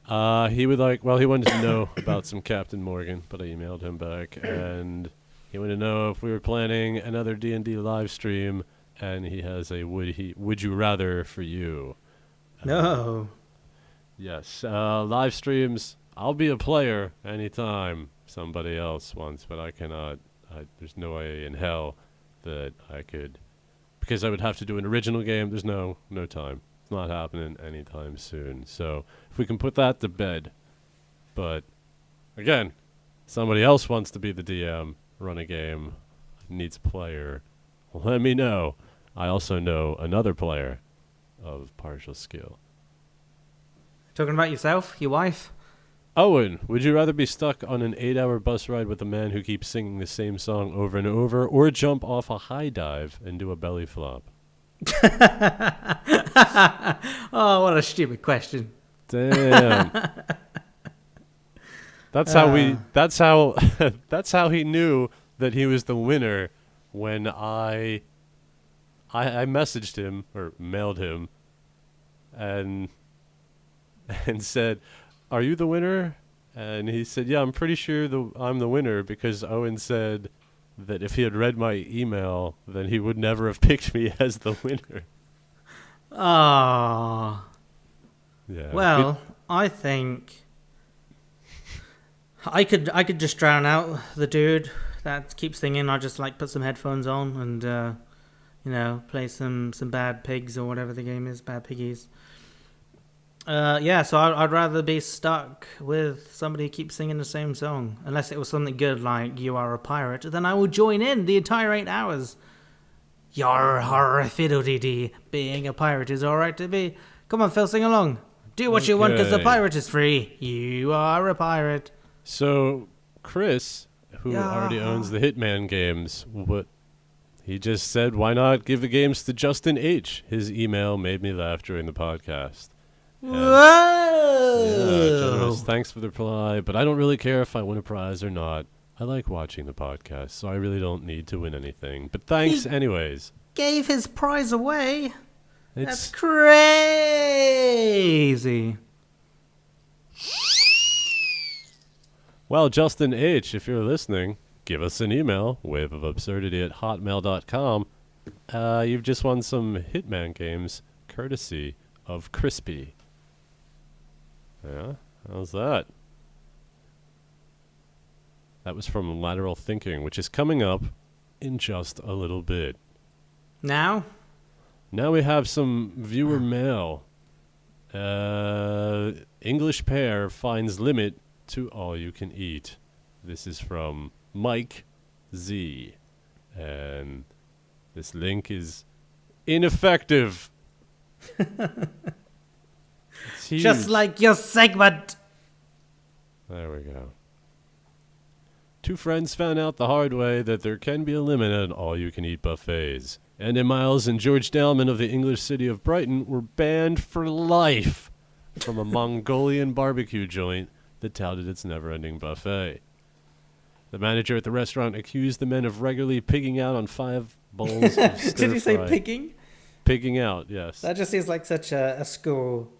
He wanted to know about some Captain Morgan, but I emailed him back, and he wanted to know if we were planning another D&D live stream, and he has a would you rather for you.
No.
Yes, live streams. I'll be a player anytime somebody else wants, but I cannot. There's no way in hell that I could, because I would have to do an original game. There's no time. It's not happening anytime soon. So if we can put that to bed. But again, somebody else wants to be the DM, run a game, needs a player, let me know. I also know another player of partial skill.
Talking about yourself, your wife?
Owen, would you rather be stuck on an 8-hour bus ride with a man who keeps singing the same song over and over, or jump off a high dive and do a belly flop?
Oh, what a stupid question.
Damn. That's how he knew that he was the winner when I messaged him or mailed him and said, "Are you the winner?" And he said, "Yeah, I'm pretty sure I'm the winner because Owen said that if he had read my email, then he would never have picked me as the winner."
Oh.
Yeah.
Well, I think I could just drown out the dude that keeps singing. I just like put some headphones on and play some Bad Pigs or whatever the game is, Bad Piggies. So I'd rather be stuck with somebody who keeps singing the same song, unless it was something good like "You Are a Pirate." Then I will join in the entire 8 hours. Yar har fiddle-dee-dee. Being a pirate is alright to be. Come on, Phil, sing along. Do what you want because the
Okay.
pirate is free. You are a pirate.
So Chris, who already owns the Hitman games, he just said, "Why not give the games to Justin H?" His email made me laugh during the podcast. And
Whoa!
generous thanks for the reply, but I don't really care if I win a prize or not. I like watching the podcast, so I really don't need to win anything. But thanks anyways.
Gave his prize away. That's
It's
crazy.
well, Justin H, if you're listening, give us an email, waveofabsurdity@hotmail.com. You've just won some Hitman games, courtesy of Crispy. Yeah, how's that? That was from Lateral Thinking, which is coming up in just a little bit.
Now?
Now we have some viewer mail. English pair finds limit to all you can eat. This is from Mike Z. And this link is ineffective. It's huge.
Just like your segment.
There we go. Two friends found out the hard way that there can be a limit on all-you-can-eat buffets. Andy Miles and George Dalman of the English city of Brighton were banned for life from a Mongolian barbecue joint that touted its never-ending buffet. The manager at the restaurant accused the men of regularly pigging out on 5 bowls of stir-fry.
Did you say picking?
Pigging out, yes.
That just seems like such a school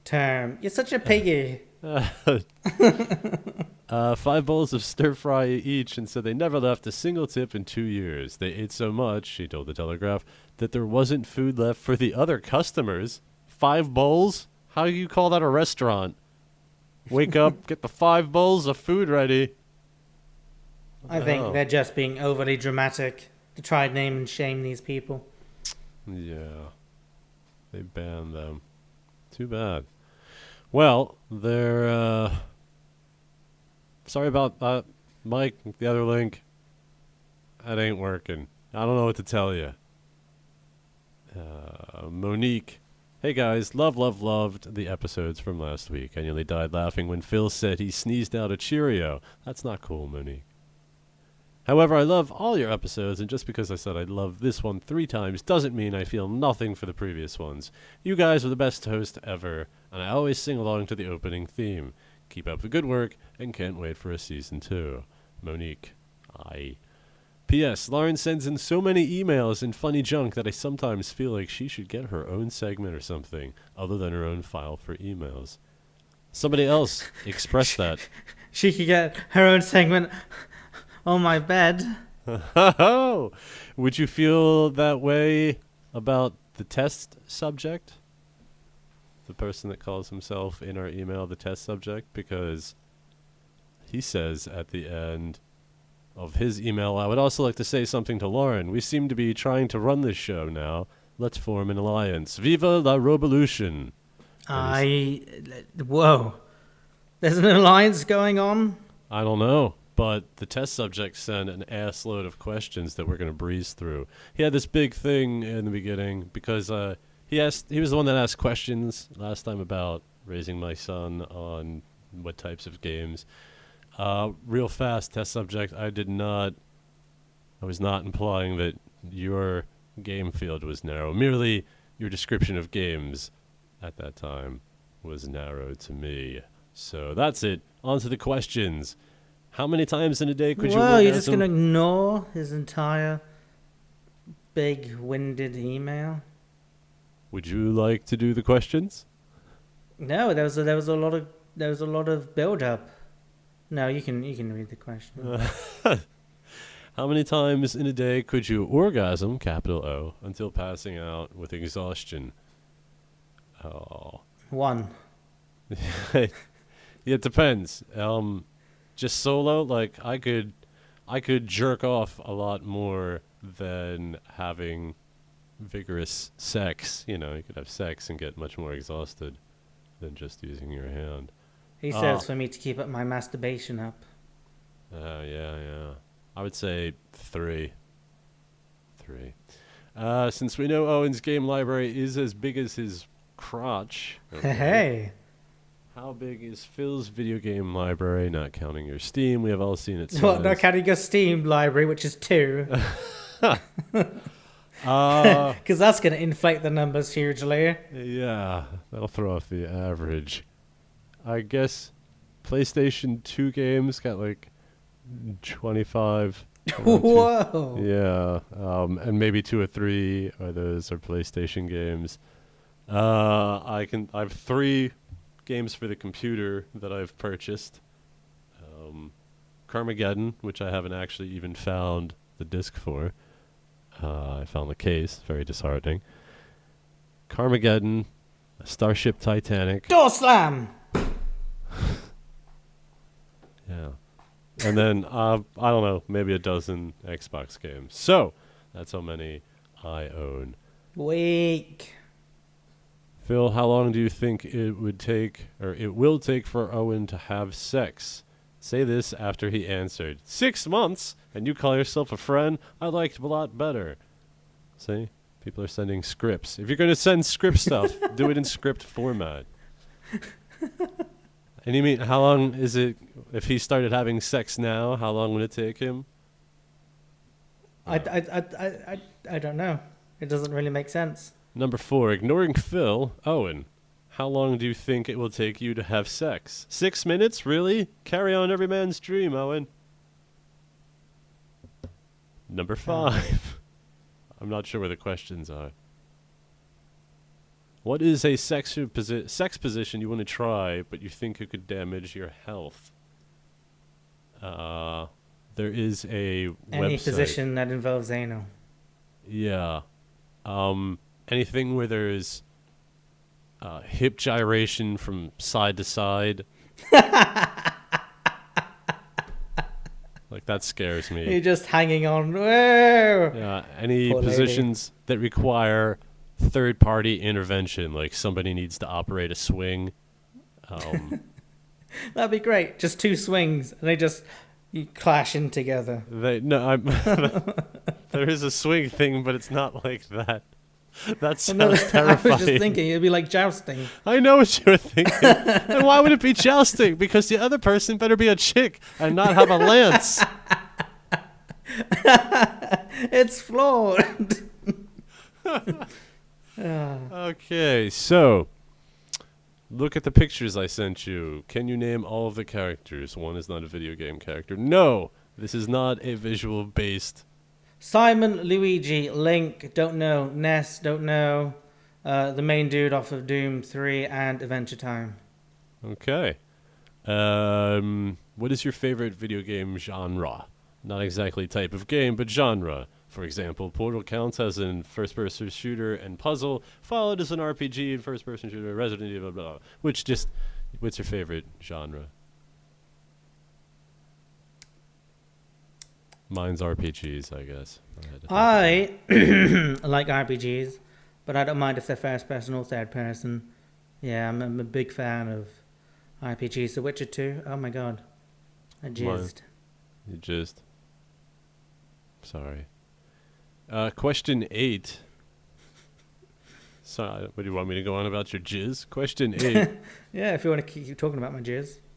term. You're such a piggy.
5 bowls of stir-fry each, and said they never left a single tip in 2 years. They ate so much, she told the Telegraph, that there wasn't food left for the other customers. 5 bowls? How do you call that a restaurant? Wake up, get the 5 bowls of food ready.
I think they're just being overly dramatic to try and name and shame these people.
Yeah. They banned them. Too bad. Well, they're, sorry about that, Mike, the other link. That ain't working. I don't know what to tell you. Monique. Hey guys, loved the episodes from last week. I nearly died laughing when Phill said he sneezed out a Cheerio. That's not cool, Monique. However, I love all your episodes, and just because I said I love this one 3 times doesn't mean I feel nothing for the previous ones. You guys are the best host ever, and I always sing along to the opening theme. Keep up the good work, and can't wait for a season 2. Monique. Aye. P.S. Lauren sends in so many emails and funny junk that I sometimes feel like she should get her own segment or something, other than her own file for emails. Somebody else expressed that.
She could get her own segment on my bed.
Would you feel that way about the test subject? The person that calls himself in our email the test subject? Because he says at the end of his email, I would also like to say something to Lauren. We seem to be trying to run this show now. Let's form an alliance. Viva la revolution.
Whoa. There's an alliance going on?
I don't know, but the test subject sent an assload of questions that we're going to breeze through. He had this big thing in the beginning because he was the one that asked questions last time about raising my son on what types of games. Real fast test subject. I was not implying that your game field was narrow. Merely your description of games at that time was narrow to me. So that's it. On to the questions. How many times in a day could you
Whoa, you're just
orgasm?
going to ignore his entire big-winded email?
Would you like to do the questions?
No, there was a lot of build-up. No, you can read the question.
How many times in a day could you orgasm, capital O, until passing out with exhaustion? Oh.
1.
Yeah, it depends. Just solo, like I could jerk off a lot more than having vigorous sex. You know, you could have sex and get much more exhausted than just using your hand.
He says for me to keep up my masturbation up.
Yeah. I would say 3. Since we know Owen's game library is as big as his crotch. Okay.
Hey.
How big is Phil's video game library? Not counting your Steam. We have all seen it.
Well, not counting your Steam library, which is 2. Because that's going to inflate the numbers hugely.
Yeah, that'll throw off the average. I guess PlayStation 2 games got like 25.
Whoa.
Yeah, and maybe 2 or 3 of those are PlayStation games. I have 3 games for the computer that I've purchased. Carmageddon, which I haven't actually even found the disc for. I found the case, very disheartening. Carmageddon, Starship Titanic.
Door slam!
Yeah. And then, I don't know, maybe a dozen Xbox games. So, that's how many I own.
Weak.
Phil, how long do you think it will take for Owen to have sex? Say this after he answered. 6 months? And you call yourself a friend? I liked a lot better. See? People are sending scripts. If you're going to send script stuff, do it in script format. And you mean, how long is it, if he started having sex now, how long would it take him?
I don't know. It doesn't really make sense.
Number 4, ignoring Phil. Owen, how long do you think it will take you to have sex? 6 minutes? Really? Carry on every man's dream, Owen. Number 5. I'm not sure where the questions are. What is a sex position you want to try, but you think it could damage your health? There is a
Any
website.
position that involves anal.
Yeah. Anything where there's hip gyration from side to side. Like, that scares me.
You're just hanging on. Whoa!
Yeah, any
Poor lady.
positions that require third-party intervention, like somebody needs to operate a swing.
That'd be great. Just 2 swings, and you clash in together.
There is a swing thing, but it's not like that. That sounds terrifying.
I was just thinking it'd be like jousting.
I know what you were thinking. And why would it be jousting? Because the other person better be a chick and not have a lance.
It's flawed.
Okay, so look at the pictures I sent you. Can you name all of the characters? One is not a video game character. No, this is not a visual-based.
Simon, Luigi, Link, don't know. Ness, don't know. The main dude off of Doom 3 and Adventure Time.
Okay. What is your favorite video game genre? Not exactly type of game, but genre. For example, Portal counts as an first-person shooter and puzzle, followed as an RPG and first-person shooter, Resident Evil, blah, blah. What's your favorite genre? Mine's RPGs, I guess.
I like RPGs, but I don't mind if they're first person or third person. Yeah, I'm a big fan of RPGs. The Witcher 2, oh my god. I jizzed.
You jizzed. Sorry. Question 8. So, what do you want me to go on about your jizz? Question 8.
Yeah, if you want to keep talking about my jizz.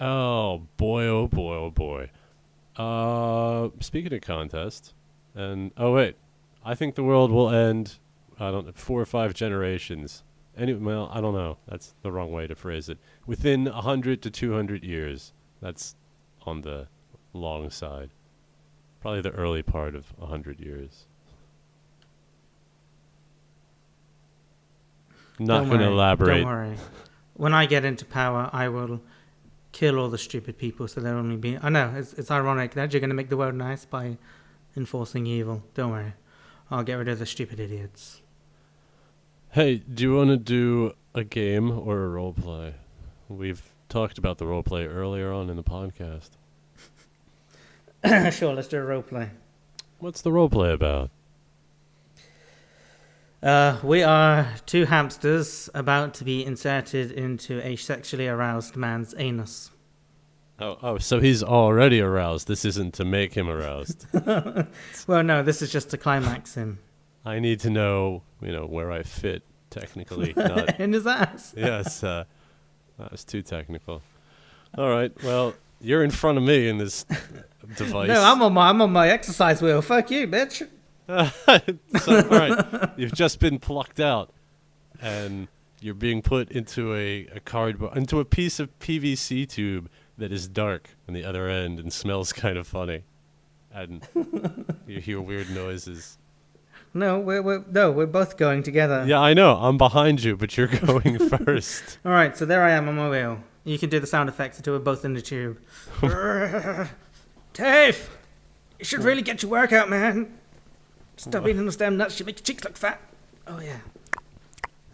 Oh boy, oh boy, oh boy. Speaking of contest, and oh wait, I think the world will end. I don't know, 4 or 5 generations. Well, I don't know. That's the wrong way to phrase it. Within 100 to 200 years. That's on the long side. Probably the early part of 100 years. Not going to elaborate.
Don't worry. When I get into power, I will kill all the stupid people so they'll only be... I know, it's ironic that you're going to make the world nice by enforcing evil. Don't worry. I'll get rid of the stupid idiots.
Hey, do you want to do a game or a role play? We've talked about the role play earlier on in the podcast.
Sure, let's do a role play.
What's the role play about?
We are 2 hamsters about to be inserted into a sexually aroused man's anus.
Oh, so he's already aroused. This isn't to make him aroused.
Well, no, this is just to climax him.
I need to know, where I fit technically. Not
In his ass.
Yes, that was too technical. All right, well, you're in front of me in this device.
No, I'm on my exercise wheel. Fuck you, bitch.
So, all right, you've just been plucked out, and you're being put into a cardboard, into a piece of PVC tube that is dark on the other end and smells kind of funny, and you hear weird noises.
No, we're both going together.
Yeah, I know. I'm behind you, but you're going first.
All right, so there I am on my wheel. You can do the sound effects until we're both in the tube. Dave, you should really get your workout, man. Stop eating those damn nuts. You make your cheeks look fat. Oh, yeah.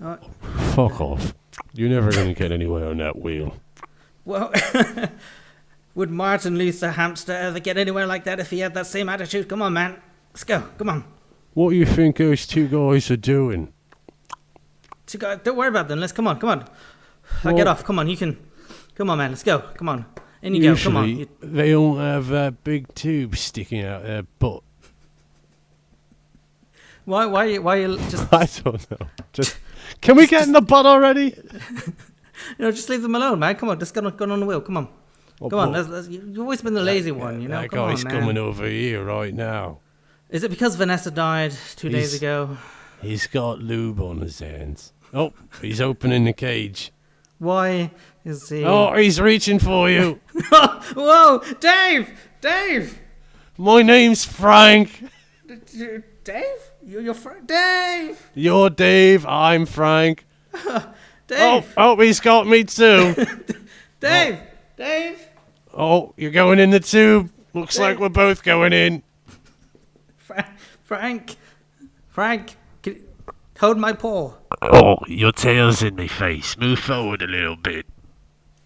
Oh.
Fuck off. You're never going to get anywhere on that wheel.
Well, would Martin Luther Hamster ever get anywhere like that if he had that same attitude? Come on, man. Let's go. Come on.
What do you think those 2 guys are doing?
Don't worry about them. Come on. I'll get off. Come on, you can. Come on, man. Let's go. Come on. In you go. Come on.
Usually, they don't have that big tube sticking out their butt.
Why are you just...
I don't know. Can we get in the butt already?
Just leave them alone, man. Come on, just go on the wheel. Come on. Come on. You've always been the lazy one, you know?
That
Come on,
guy's
man.
coming over here right now.
Is it because Vanessa died 2 days ago?
He's got lube on his hands. Oh, he's opening the cage.
Why is he...
Oh, he's reaching for you.
Whoa! Dave!
My name's Frank.
Dave? You're Frank? Dave!
You're Dave, I'm Frank.
Dave!
Oh, he's got me too.
Dave!
Oh, you're going in the tube. Looks like we're both going in.
Frank, hold my paw.
Oh, your tail's in my face. Move forward a little bit.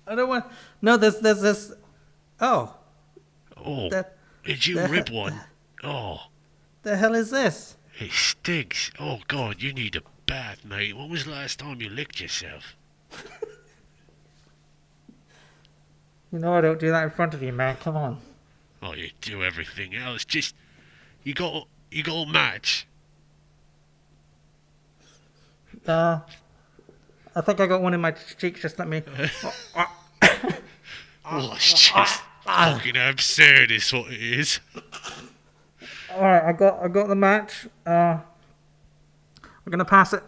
I don't want... No, there's this... Oh.
Oh, did you rip one? Oh.
The hell is this?
It stinks. Oh, God, you need a bath, mate. When was the last time you licked yourself?
You know I don't do that in front of you, man. Come on.
Oh, you do everything else. Just... You got a match.
I think I got one in my cheeks. Just let me...
Oh, it's just fucking absurd is what it is.
Alright, I got the match. I'm gonna pass it.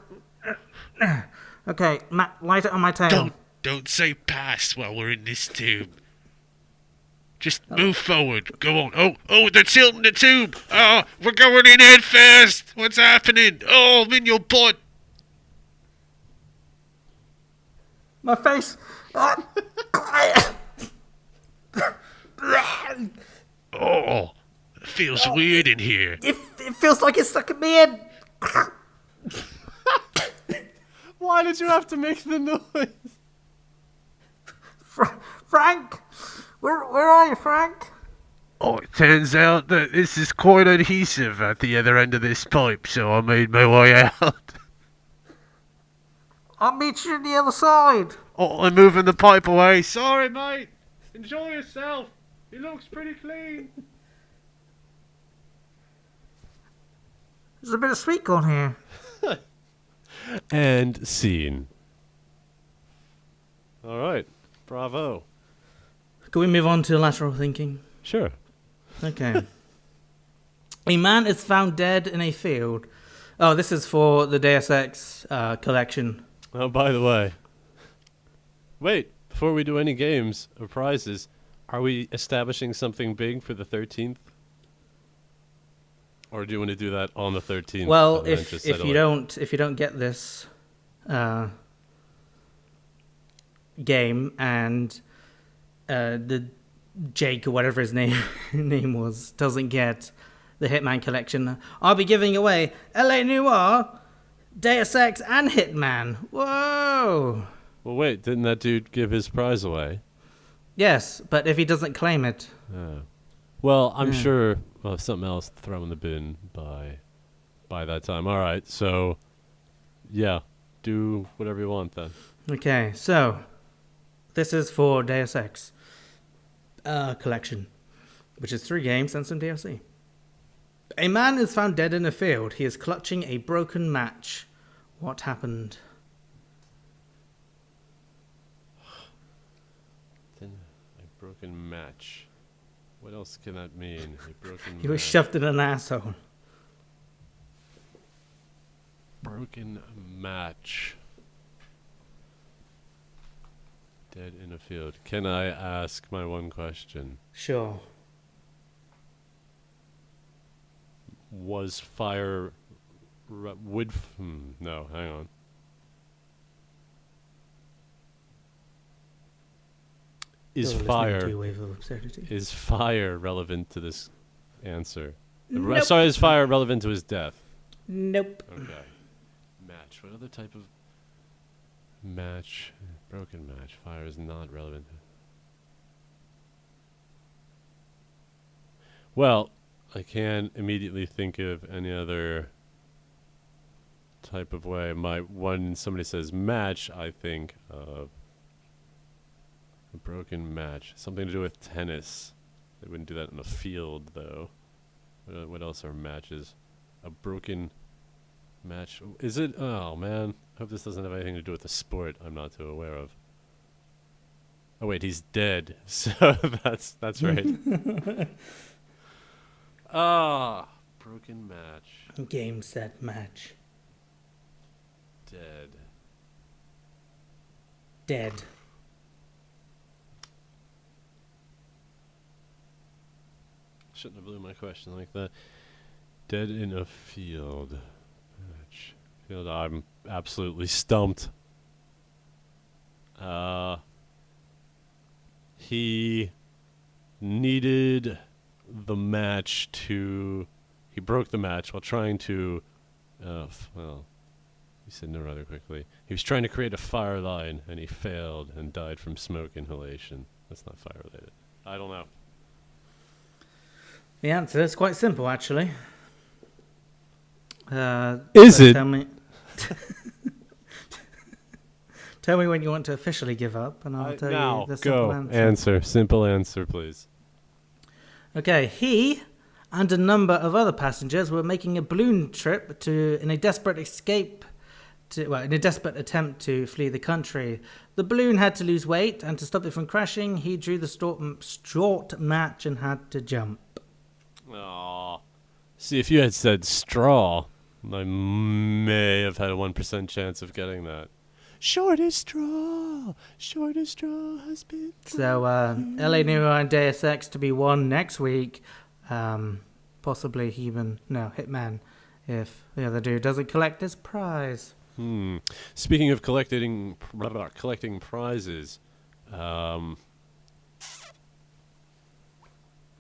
Okay, light it on my tail.
Don't say pass while we're in this tube. Just move forward. Go on. Oh, they're tilting the tube. Oh, we're going in head first. What's happening? Oh, I'm in your butt.
My face.
Oh, it feels weird in here.
It feels like it's sucking me in.
Why did you have to make the noise?
Frank, where are you, Frank?
Oh, it turns out that this is quite adhesive at the other end of this pipe, so I made my way out.
I'll meet you on the other side.
Oh, I'm moving the pipe away. Sorry, mate. Enjoy yourself. It looks pretty clean.
There's a bit of sweet corn here.
And scene. All right. Bravo.
Can we move on to lateral thinking?
Sure.
Okay. A man is found dead in a field. Oh, this is for the Deus Ex collection.
Oh, by the way. Wait, before we do any games or prizes, are we establishing something big for the 13th? Or do you want to do that on the 13th?
Well, if you don't get this game and the Jake or whatever his name was doesn't get the Hitman collection, I'll be giving away LA Noire, Deus Ex, and Hitman. Whoa!
Well, wait, didn't that dude give his prize away?
Yes, but if he doesn't claim it,
well, I'm sure we'll have something else to throw in the bin by that time. All right, so yeah, do whatever you want then.
Okay, so this is for Deus Ex collection, which is 3 games and some DLC. A man is found dead in a field. He is clutching a broken match. What happened?
Then a broken match. What else can that mean? A broken
He was
match.
shoved in an asshole.
Broken match. Dead in a field. Can I ask my one question?
Sure.
Was fire would no, hang on. Is
You're
fire
listening to Wave of Absurdity.
is fire relevant to this answer?
Nope.
Sorry, is fire relevant to his death?
Nope.
Okay. Match. What other type of match? Broken match. Fire is not relevant. Well, I can't immediately think of any other type of way. When somebody says match, I think of a broken match. Something to do with tennis. They wouldn't do that in a field, though. What else are matches? A broken match. Is it? Oh, man. I hope this doesn't have anything to do with the sport I'm not too aware of. Oh, wait, he's dead. So that's right. Broken match.
Game, set, match.
Dead.
Dead.
Shouldn't have blew my question like that. Dead in a field. Match. Field. I'm absolutely stumped. He needed the match to... He broke the match while trying to... well, he said no rather quickly. He was trying to create a fire line, and he failed and died from smoke inhalation. That's not fire related. I don't know.
The answer is quite simple, actually.
Is
so
it?
Tell me when you want to officially give up, and I'll tell
now,
you the simple
go.
answer.
Simple answer, please.
Okay, he and a number of other passengers were making a balloon trip in a desperate attempt to flee the country. The balloon had to lose weight, and to stop it from crashing, he drew the short match and had to jump.
Aw. See, if you had said straw, I may have had a 1% chance of getting that. Shortest straw has been...
So, LA Noire and Deus Ex to be won next week. Possibly even, Hitman, if the other dude doesn't collect his prize.
Speaking of collecting prizes,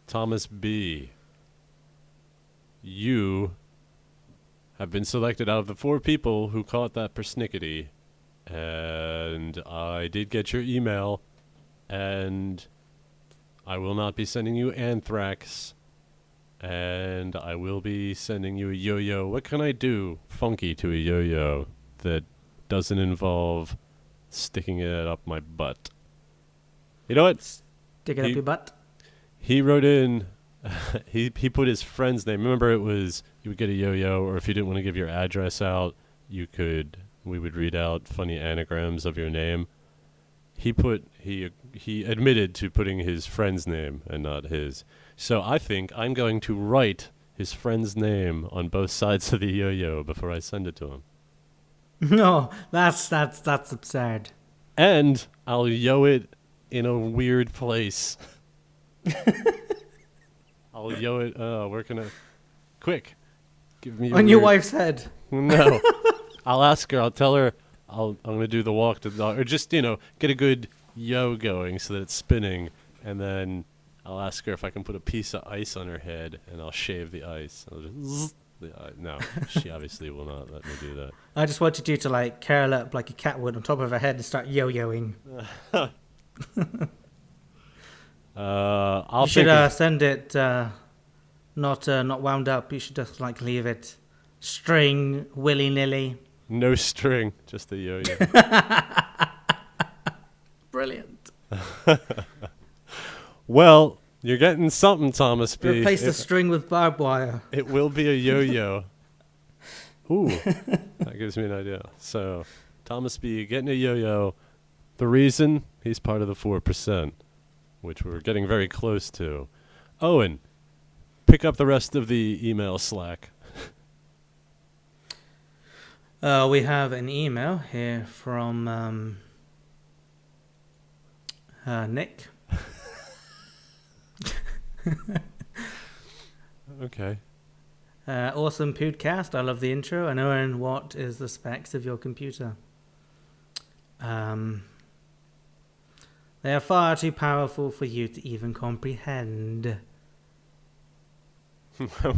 Thomas B., you have been selected out of the 4 people who caught that persnickety. And I did get your email, and I will not be sending you anthrax, and I will be sending you a yo-yo. What can I do funky to a yo-yo that doesn't involve sticking it up my butt? You know what?
Stick it up your butt.
He wrote in, he put his friend's name. Remember, it was, you would get a yo-yo, or if you didn't want to give your address out, we would read out funny anagrams of your name. he admitted to putting his friend's name and not his. So I think I'm going to write his friend's name on both sides of the yo-yo before I send it to him.
No, that's absurd.
And I'll yo it in a weird place. I'll yo it. Where can I? Quick, give me
On your wife's head.
No, I'll ask her. I'll tell her. I'm gonna do the walk to the dog, or just get a good yo going so that it's spinning, and then I'll ask her if I can put a piece of ice on her head, and I'll shave the ice. I'll just no, she obviously will not let me do that.
I just wanted you to curl up like a cat would on top of her head and start yo-yoing.
I'll
you should send it not wound up. You should just leave it string willy-nilly.
No string, just the yo-yo.
Brilliant.
Well, you're getting something, Thomas B.
Replace the string with barbed wire.
It will be a yo-yo. Ooh, that gives me an idea. So, Thomas B. getting a yo-yo. The reason, he's part of the 4%, which we're getting very close to. Owen, pick up the rest of the email slack.
We have an email here from Nick.
Okay.
Awesome podcast. I love the intro. And Owen, what is the specs of your computer? They are far too powerful for you to even comprehend.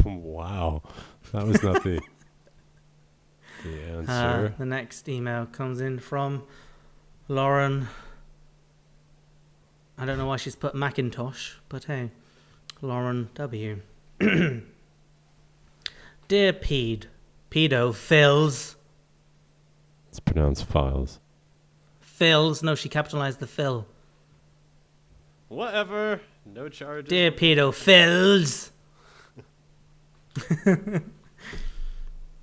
Wow. That was not the answer.
The next email comes in from Lauren. I don't know why she's put Macintosh, but hey, Lauren W. Dear Pedo Phills.
It's pronounced files.
Phills. No, she capitalized the Phill.
Whatever. No charges.
Dear Pedo Phills.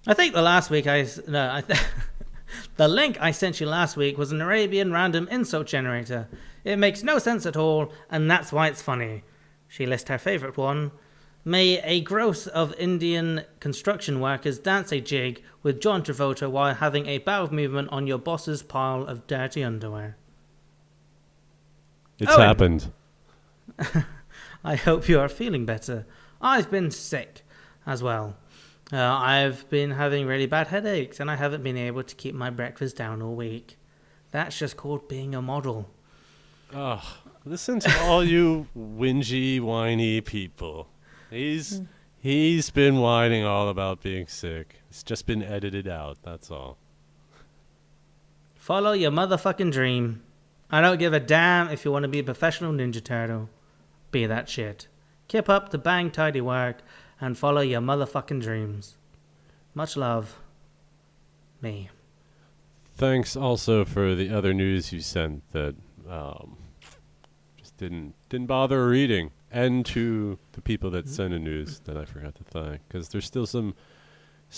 I think the link I sent you last week was an Arabian random insult generator. It makes no sense at all, and that's why it's funny. She lists her favorite one. May a gross of Indian construction workers dance a jig with John Travolta while having a bowel movement on your boss's pile of dirty underwear.
It's happened.
I hope you are feeling better. I've been sick as well. I've been having really bad headaches, and I haven't been able to keep my breakfast down all week. That's just called being a model.
Oh, listen to all you whingy, whiny people. He's been whining all about being sick. It's just been edited out, that's all.
Follow your motherfucking dream. I don't give a damn if you want to be a professional Ninja Turtle. Be that shit. Keep up the bang tidy work and follow your motherfucking dreams. Much love. Me.
Thanks also for the other news you sent that just didn't bother reading, and to the people that sent a news that I forgot to thank, because there's still some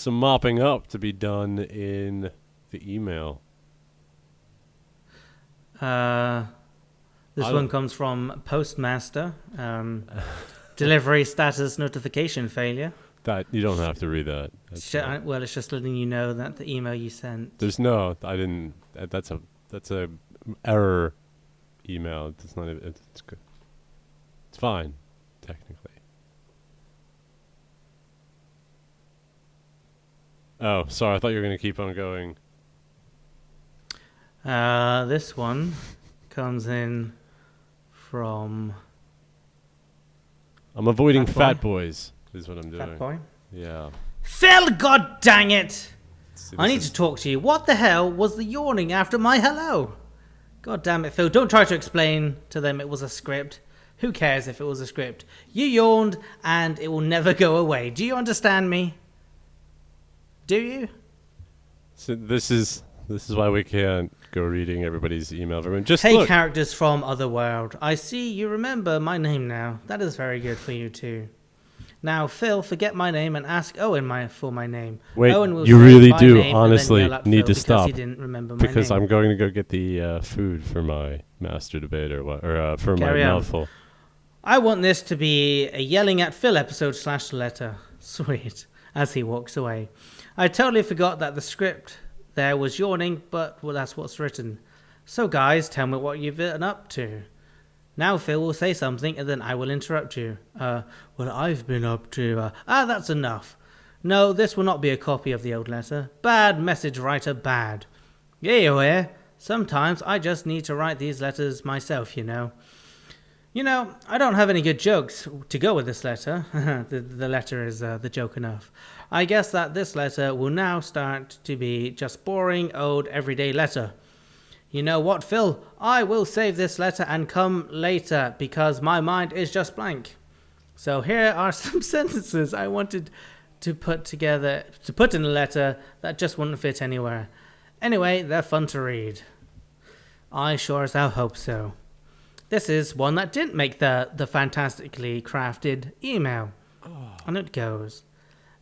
mopping up to be done in the email.
This one comes from Postmaster. Delivery status notification failure.
That you don't have to read that.
Well, it's just letting you know that the email you sent.
There's no. I didn't. That's a error email. It's not. It's good. It's fine, technically. Oh, sorry. I thought you were going to keep on going.
This one comes in from.
I'm avoiding fat boys. Is what I'm doing.
Fat boy.
Yeah.
Phil, god dang it!
See,
I need to talk to you. What the hell was the yawning after my hello? God damn it, Phil. Don't try to explain to them it was a script. Who cares if it was a script? You yawned and it will never go away. Do you understand me? Do you?
So this is why we can't go reading everybody's email. Just
hey,
look.
Characters from Otherworld. I see you remember my name now. That is very good for you too. Now, Phill, forget my name and ask Owen for my name.
Wait,
Owen will
you
say
really
my
do
name and then
honestly
yell at
need
Phill
to
because
stop.
he didn't remember my
Because
name.
I'm going to go get the food for my master debater, for
Carry
my
on.
mouthful.
I want this to be a yelling at Phill episode / letter. Sweet. As he walks away. I totally forgot that the script there was yawning, but well, that's what's written. So guys, tell me what you've been up to. Now Phill will say something and then I will interrupt you. Well, I've been up to... that's enough. No, this will not be a copy of the old letter. Bad message writer, bad. Yeah, you hear? Sometimes I just need to write these letters myself, you know. You know, I don't have any good jokes to go with this letter. The letter is the joke enough. I guess that this letter will now start to be just boring, old, everyday letter. You know what, Phill? I will save this letter and come later because my mind is just blank. So here are some sentences I wanted to put in a letter that just wouldn't fit anywhere. Anyway, they're fun to read. I sure as hell hope so. This is one that didn't make the fantastically crafted email. And it goes,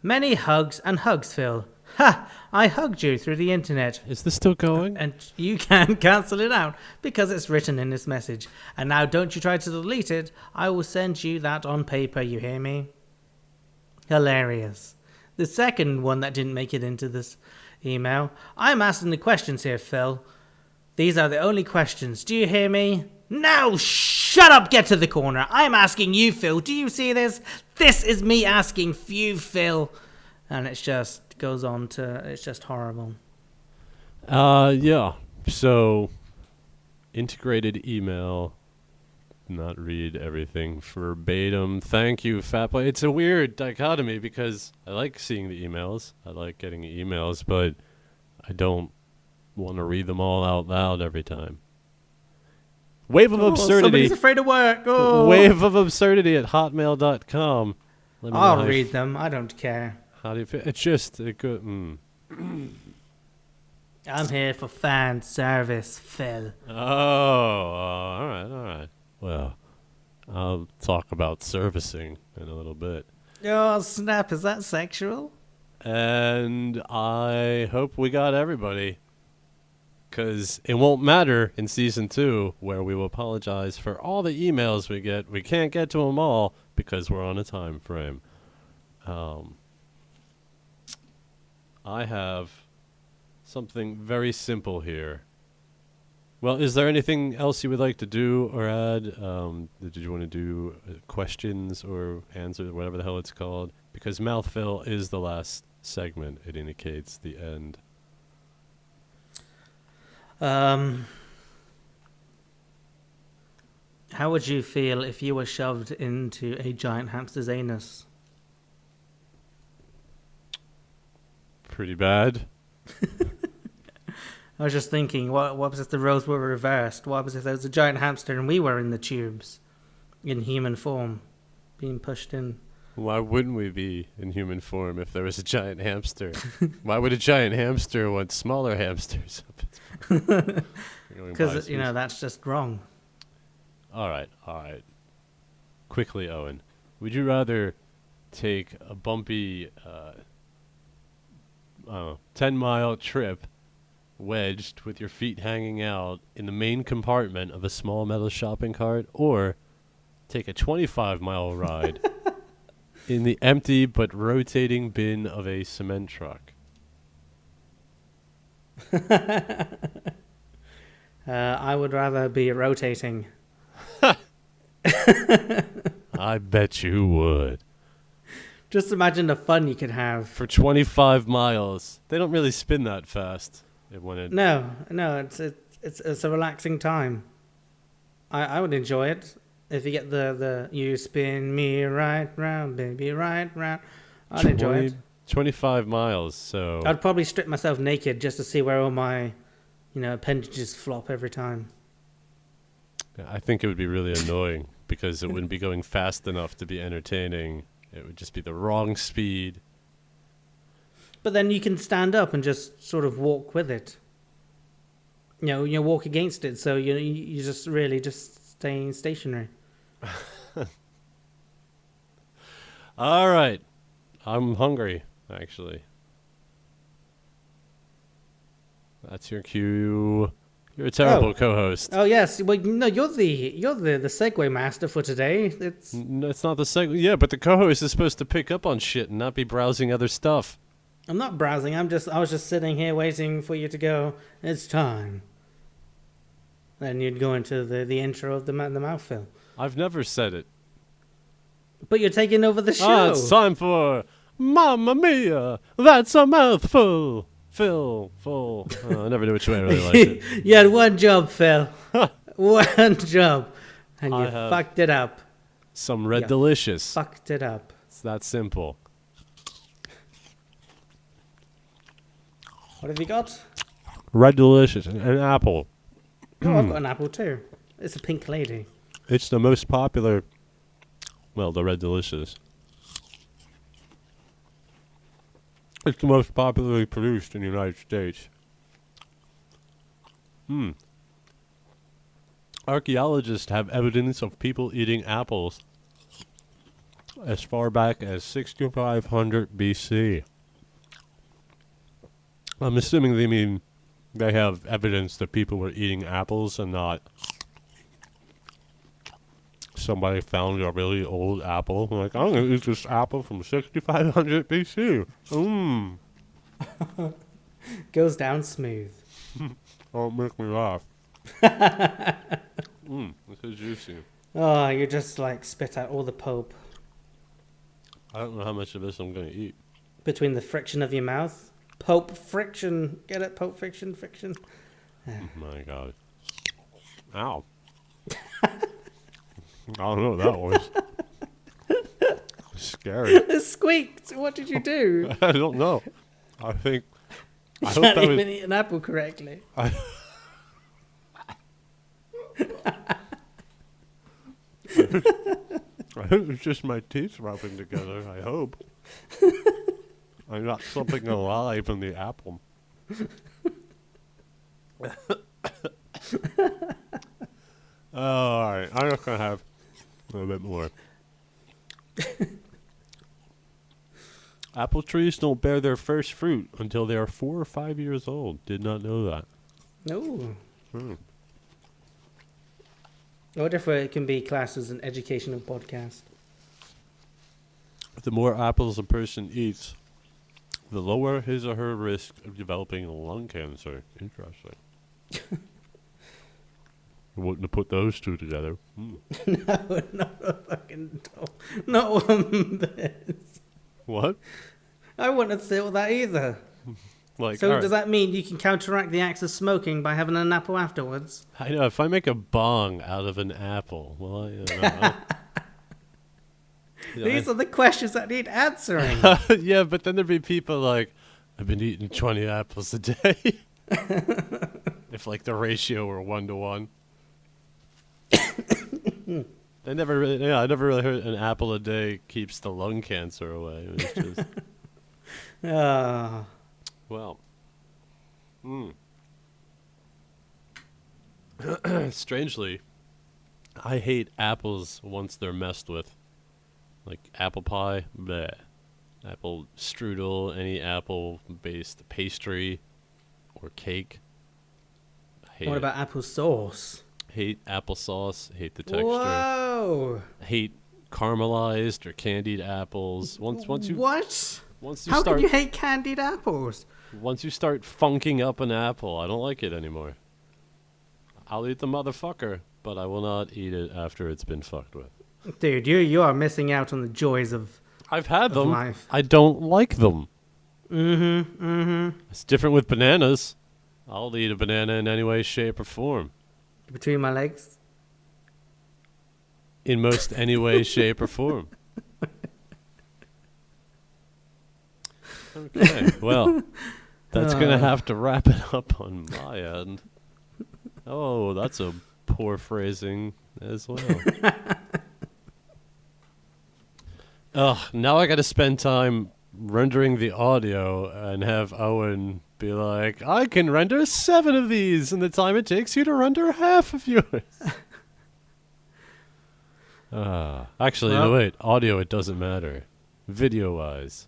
many hugs and hugs, Phill. Ha! I hugged you through the internet.
Is this still going?
And you can cancel it out because it's written in this message. And now don't you try to delete it. I will send you that on paper, you hear me? Hilarious. The second one that didn't make it into this email. I'm asking the questions here, Phill. These are the only questions. Do you hear me? Now shut up, get to the corner. I'm asking you, Phill. Do you see this? This is me asking you, Phill. And it just goes on to, it's just horrible.
Yeah. So, integrated email, not read everything verbatim. Thank you, Fatboy. It's a weird dichotomy because I like seeing the emails. I like getting emails, but I don't want to read them all out loud every time. Wave of Absurdity.
Somebody's afraid of work. Oh.
Wave of Absurdity at hotmail.com.
I'll read them. I don't care.
How do you feel? It's just a good...
I'm here for fan service, Phill.
Oh, all right. Well, I'll talk about servicing in a little bit.
Oh, snap. Is that sexual?
And I hope we got everybody. Because it won't matter in Season 2, where we will apologize for all the emails we get. We can't get to them all because we're on a time frame. I have something very simple here. Well, is there anything else you would like to do or add? Did you want to do questions or answers, whatever the hell it's called? Because Mouthfill is the last segment. It indicates the end.
How would you feel if you were shoved into a giant hamster's anus?
Pretty bad.
I was just thinking, what was if the roles were reversed? What was if there was a giant hamster and we were in the tubes, in human form, being pushed in?
Why wouldn't we be in human form if there was a giant hamster? Why would a giant hamster want smaller hamsters?
Because, that's just wrong.
All right. Quickly, Owen. Would you rather take a bumpy 10-mile trip wedged with your feet hanging out in the main compartment of a small metal shopping cart, or take a 25-mile ride in the empty but rotating bin of a cement truck?
I would rather be rotating.
I bet you would.
Just imagine the fun you could have.
For 25 miles. They don't really spin that fast.
No, it's a relaxing time. I would enjoy it. If you get the you spin me right round, baby, right round. I'd enjoy it.
25 miles, so...
I'd probably strip myself naked just to see where all my, appendages flop every time.
I think it would be really annoying because it wouldn't be going fast enough to be entertaining. It would just be the wrong speed.
But then you can stand up and just sort of walk with it. You walk against it, so you just really just staying stationary.
All right. I'm hungry, actually. That's your cue. You're a terrible co-host.
Oh yes, well no, you're the segue master for today. It's
It's not the second. Yeah, but the co-host is supposed to pick up on shit and not be browsing other stuff.
I'm not browsing. I was just sitting here waiting for you to go. It's time. Then you'd go into the intro of the mouthful.
I've never said it.
But you're taking over the show.
It's time for Mamma Mia. That's a mouthful. Phill, full. I never knew which way I really liked it.
You had one job, Phil. One job. And you fucked it up.
Some Red Delicious.
Fucked it up.
It's that simple.
What have you got?
Red Delicious. An apple.
Oh, I've got an apple too. It's a pink lady.
It's the most popular. Well, the Red Delicious. It's the most popularly produced in the United States. Archaeologists have evidence of people eating apples as far back as 6500 BC. I'm assuming they mean they have evidence that people were eating apples and not somebody found a really old apple. Like, I'm going to eat this apple from 6500 BC.
Goes down smooth.
Don't make me laugh. This is juicy.
Oh, you just like spit out all the pulp.
I don't know how much of this I'm going to eat.
Between the friction of your mouth. Pulp friction. Get it? Pulp friction, friction.
My God. Ow. I don't know what that was. Scary.
It squeaked. What did you do?
I don't know. I think.
You
I hope
can't
that
even
was.
eat an apple correctly.
I think it's just my teeth rubbing together. I hope. I'm not something alive in the apple. All right. I'm just going to have a little bit more. Apple trees don't bear their first fruit until they are 4 or 5 years old. Did not know that.
No. I wonder if it can be classed as an educational podcast.
The more apples a person eats, the lower his or her risk of developing lung cancer. Interesting. You wouldn't have put those two together.
No, not fucking not one bit.
What?
I wouldn't have thought that either.
Like,
So
alright.
does that mean you can counteract the acts of smoking by having an apple afterwards?
I know, if I make a bong out of an apple, well,
These are the questions that need answering.
yeah, but then there'd be people like, I've been eating 20 apples a day. If like the ratio were 1 to 1. I never really heard an apple a day keeps the lung cancer away. It was just, well. Strangely, I hate apples once they're messed with. Like apple pie, bleh. Apple strudel, any apple-based pastry or cake. Hate
What
it.
about apple sauce?
Hate applesauce. Hate the texture.
Whoa!
Hate caramelized or candied apples. Once you
What?
once you
How
start
can you hate candied apples?
once you start funking up an apple, I don't like it anymore. I'll eat the motherfucker, but I will not eat it after it's been fucked with.
Dude, you are missing out on the joys of
I've had them.
life.
I don't like them.
Mm-hmm.
It's different with bananas. I'll eat a banana in any way, shape, or form.
Between my legs.
In most any way, shape, or form. Okay, well, that's going to have to wrap it up on my end. Oh, that's a poor phrasing as well. Now I got to spend time rendering the audio and have Owen be like, I can render 7 of these in the time it takes you to render half of yours. Actually, no, wait. Audio, it doesn't matter. Video-wise,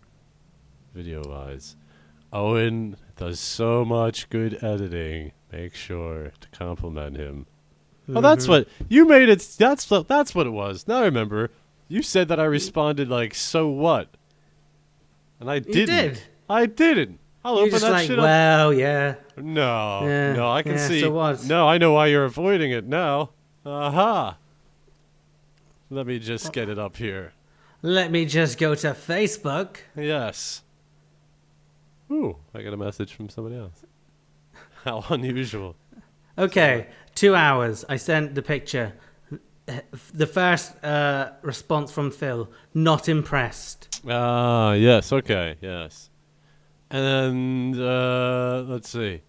Owen does so much good editing. Make sure to compliment him. Oh, that's what you made it. That's what it was. Now I remember. You said that I responded like, "So what?" And I didn't.
You did.
I didn't. I'll
You're
open
just
that
like,
shit up.
well, yeah.
No, I can see.
So what?
No, I know why you're avoiding it now. Aha. Let me just get it up here.
Let me just go to Facebook.
Yes. Ooh, I got a message from somebody else. How unusual.
Okay, 2 hours. I sent the picture. The first response from Phill, not impressed.
Ah, yes, okay, yes. And let's see.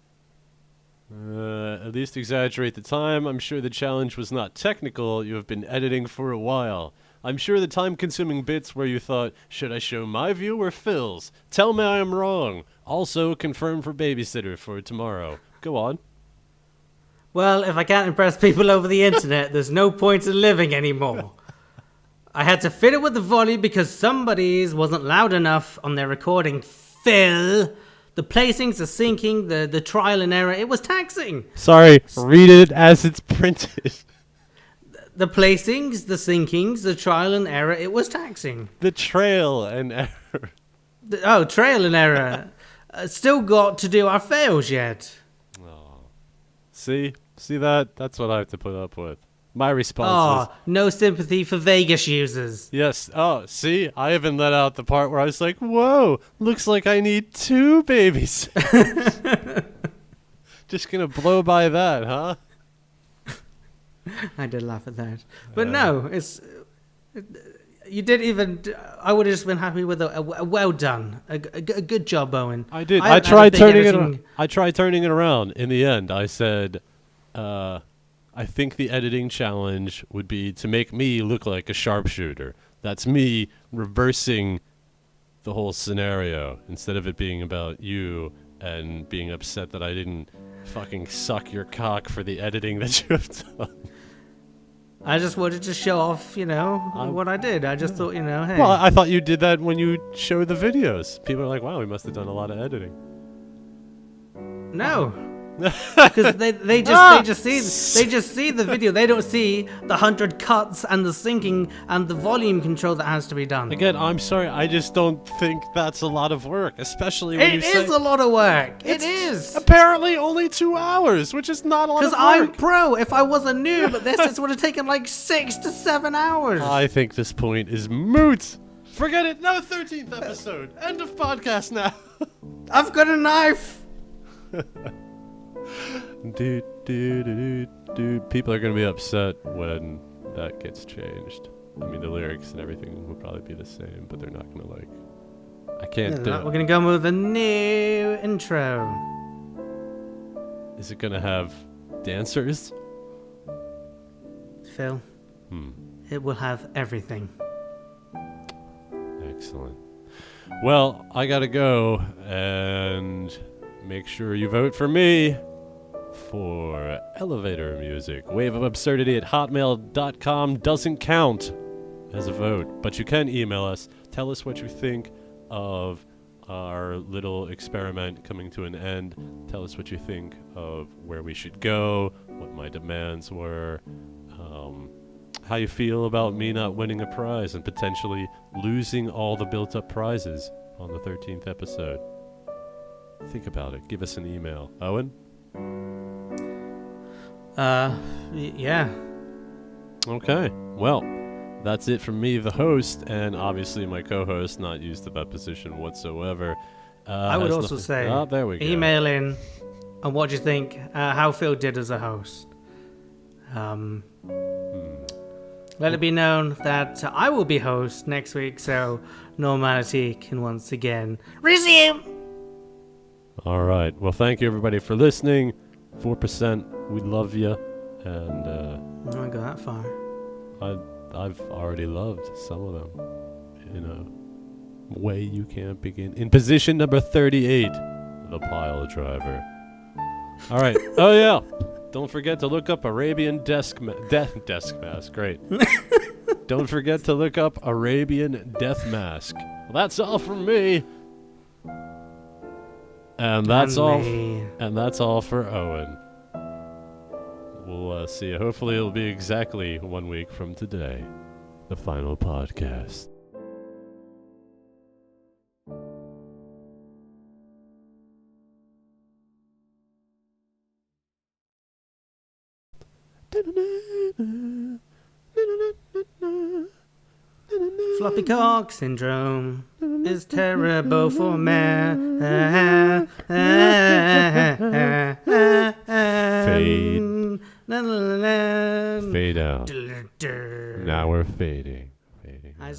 At least exaggerate the time. I'm sure the challenge was not technical. You have been editing for a while. I'm sure the time-consuming bits where you thought, should I show my view or Phil's? Tell me I am wrong. Also, confirm for babysitter for tomorrow. Go on.
Well, if I can't impress people over the internet, there's no point in living anymore. I had to fit it with the volume because somebody's wasn't loud enough on their recording. Phill, the placings, the syncing, the trial and error, it was taxing.
Sorry, read it as it's printed.
The placings, the syncings, the trial and error, it was taxing.
The trail and error.
Trail and error. Still got to do our fails yet.
See that? That's what I have to put up with. My response is...
no sympathy for Vegas users.
Yes. Oh, see? I even let out the part where I was like, whoa, looks like I need 2 babies. Just gonna blow by that, huh?
I did laugh at that. But no, it's... You didn't even... I would have just been happy with a well done. A good job, Owen.
I did. I tried turning it around. In the end, I said, I think the editing challenge would be to make me look like a sharpshooter. That's me reversing the whole scenario instead of it being about you and being upset that I didn't fucking suck your cock for the editing that you have done.
I just wanted to show off, what I did. I just thought, hey.
Well, I thought you did that when you showed the videos. People are like, wow, we must have done a lot of editing.
No. Because they just see the video. They don't see the 100 cuts and the syncing and the volume control that has to be done.
Again, I'm sorry. I just don't think that's a lot of work, especially when you say...
It is a lot of work. It is.
Apparently only 2 hours, which is not a lot of work.
Because I'm pro. If I was a noob, this would have taken like 6 to 7 hours.
I think this point is moot. Forget it. No 13th episode. End of podcast now.
I've got a knife.
Dude. People are going to be upset when that gets changed. I mean, the lyrics and everything will probably be the same, but they're not going to like... I can't do it.
We're going to go with a new intro.
Is it going to have dancers?
Phill, It will have everything.
Excellent. Well, I got to go and make sure you vote for me for elevator music. Wave of Absurdity at hotmail.com doesn't count as a vote, but you can email us. Tell us what you think of our little experiment coming to an end. Tell us what you think of where we should go, what my demands were, how you feel about me not winning a prize and potentially losing all the built-up prizes on the 13th episode. Think about it. Give us an email. Owen?
Yeah.
Okay. Well, that's it from me, the host, and obviously my co-host, not used to that position whatsoever.
I would also say,
there we go.
Email in on what you think, how Phill did as a host. Let it be known that I will be host next week, so normality can once again resume.
All right. Well, thank you everybody for listening. 4%, we love you, and
I don't go that far.
I've already loved some of them in a way you can't begin. In position number 38, the pile driver. All right. Oh yeah. Don't forget to look up Arabian desk mask. Great. Don't forget to look up Arabian death mask. that's all from me. And that's
And
all.
me.
And that's all for Owen. We'll see you. Hopefully, it'll be exactly 1 week from today. The final podcast.
Floppy cock syndrome is terrible for men.
Fade out. Now we're fading.
I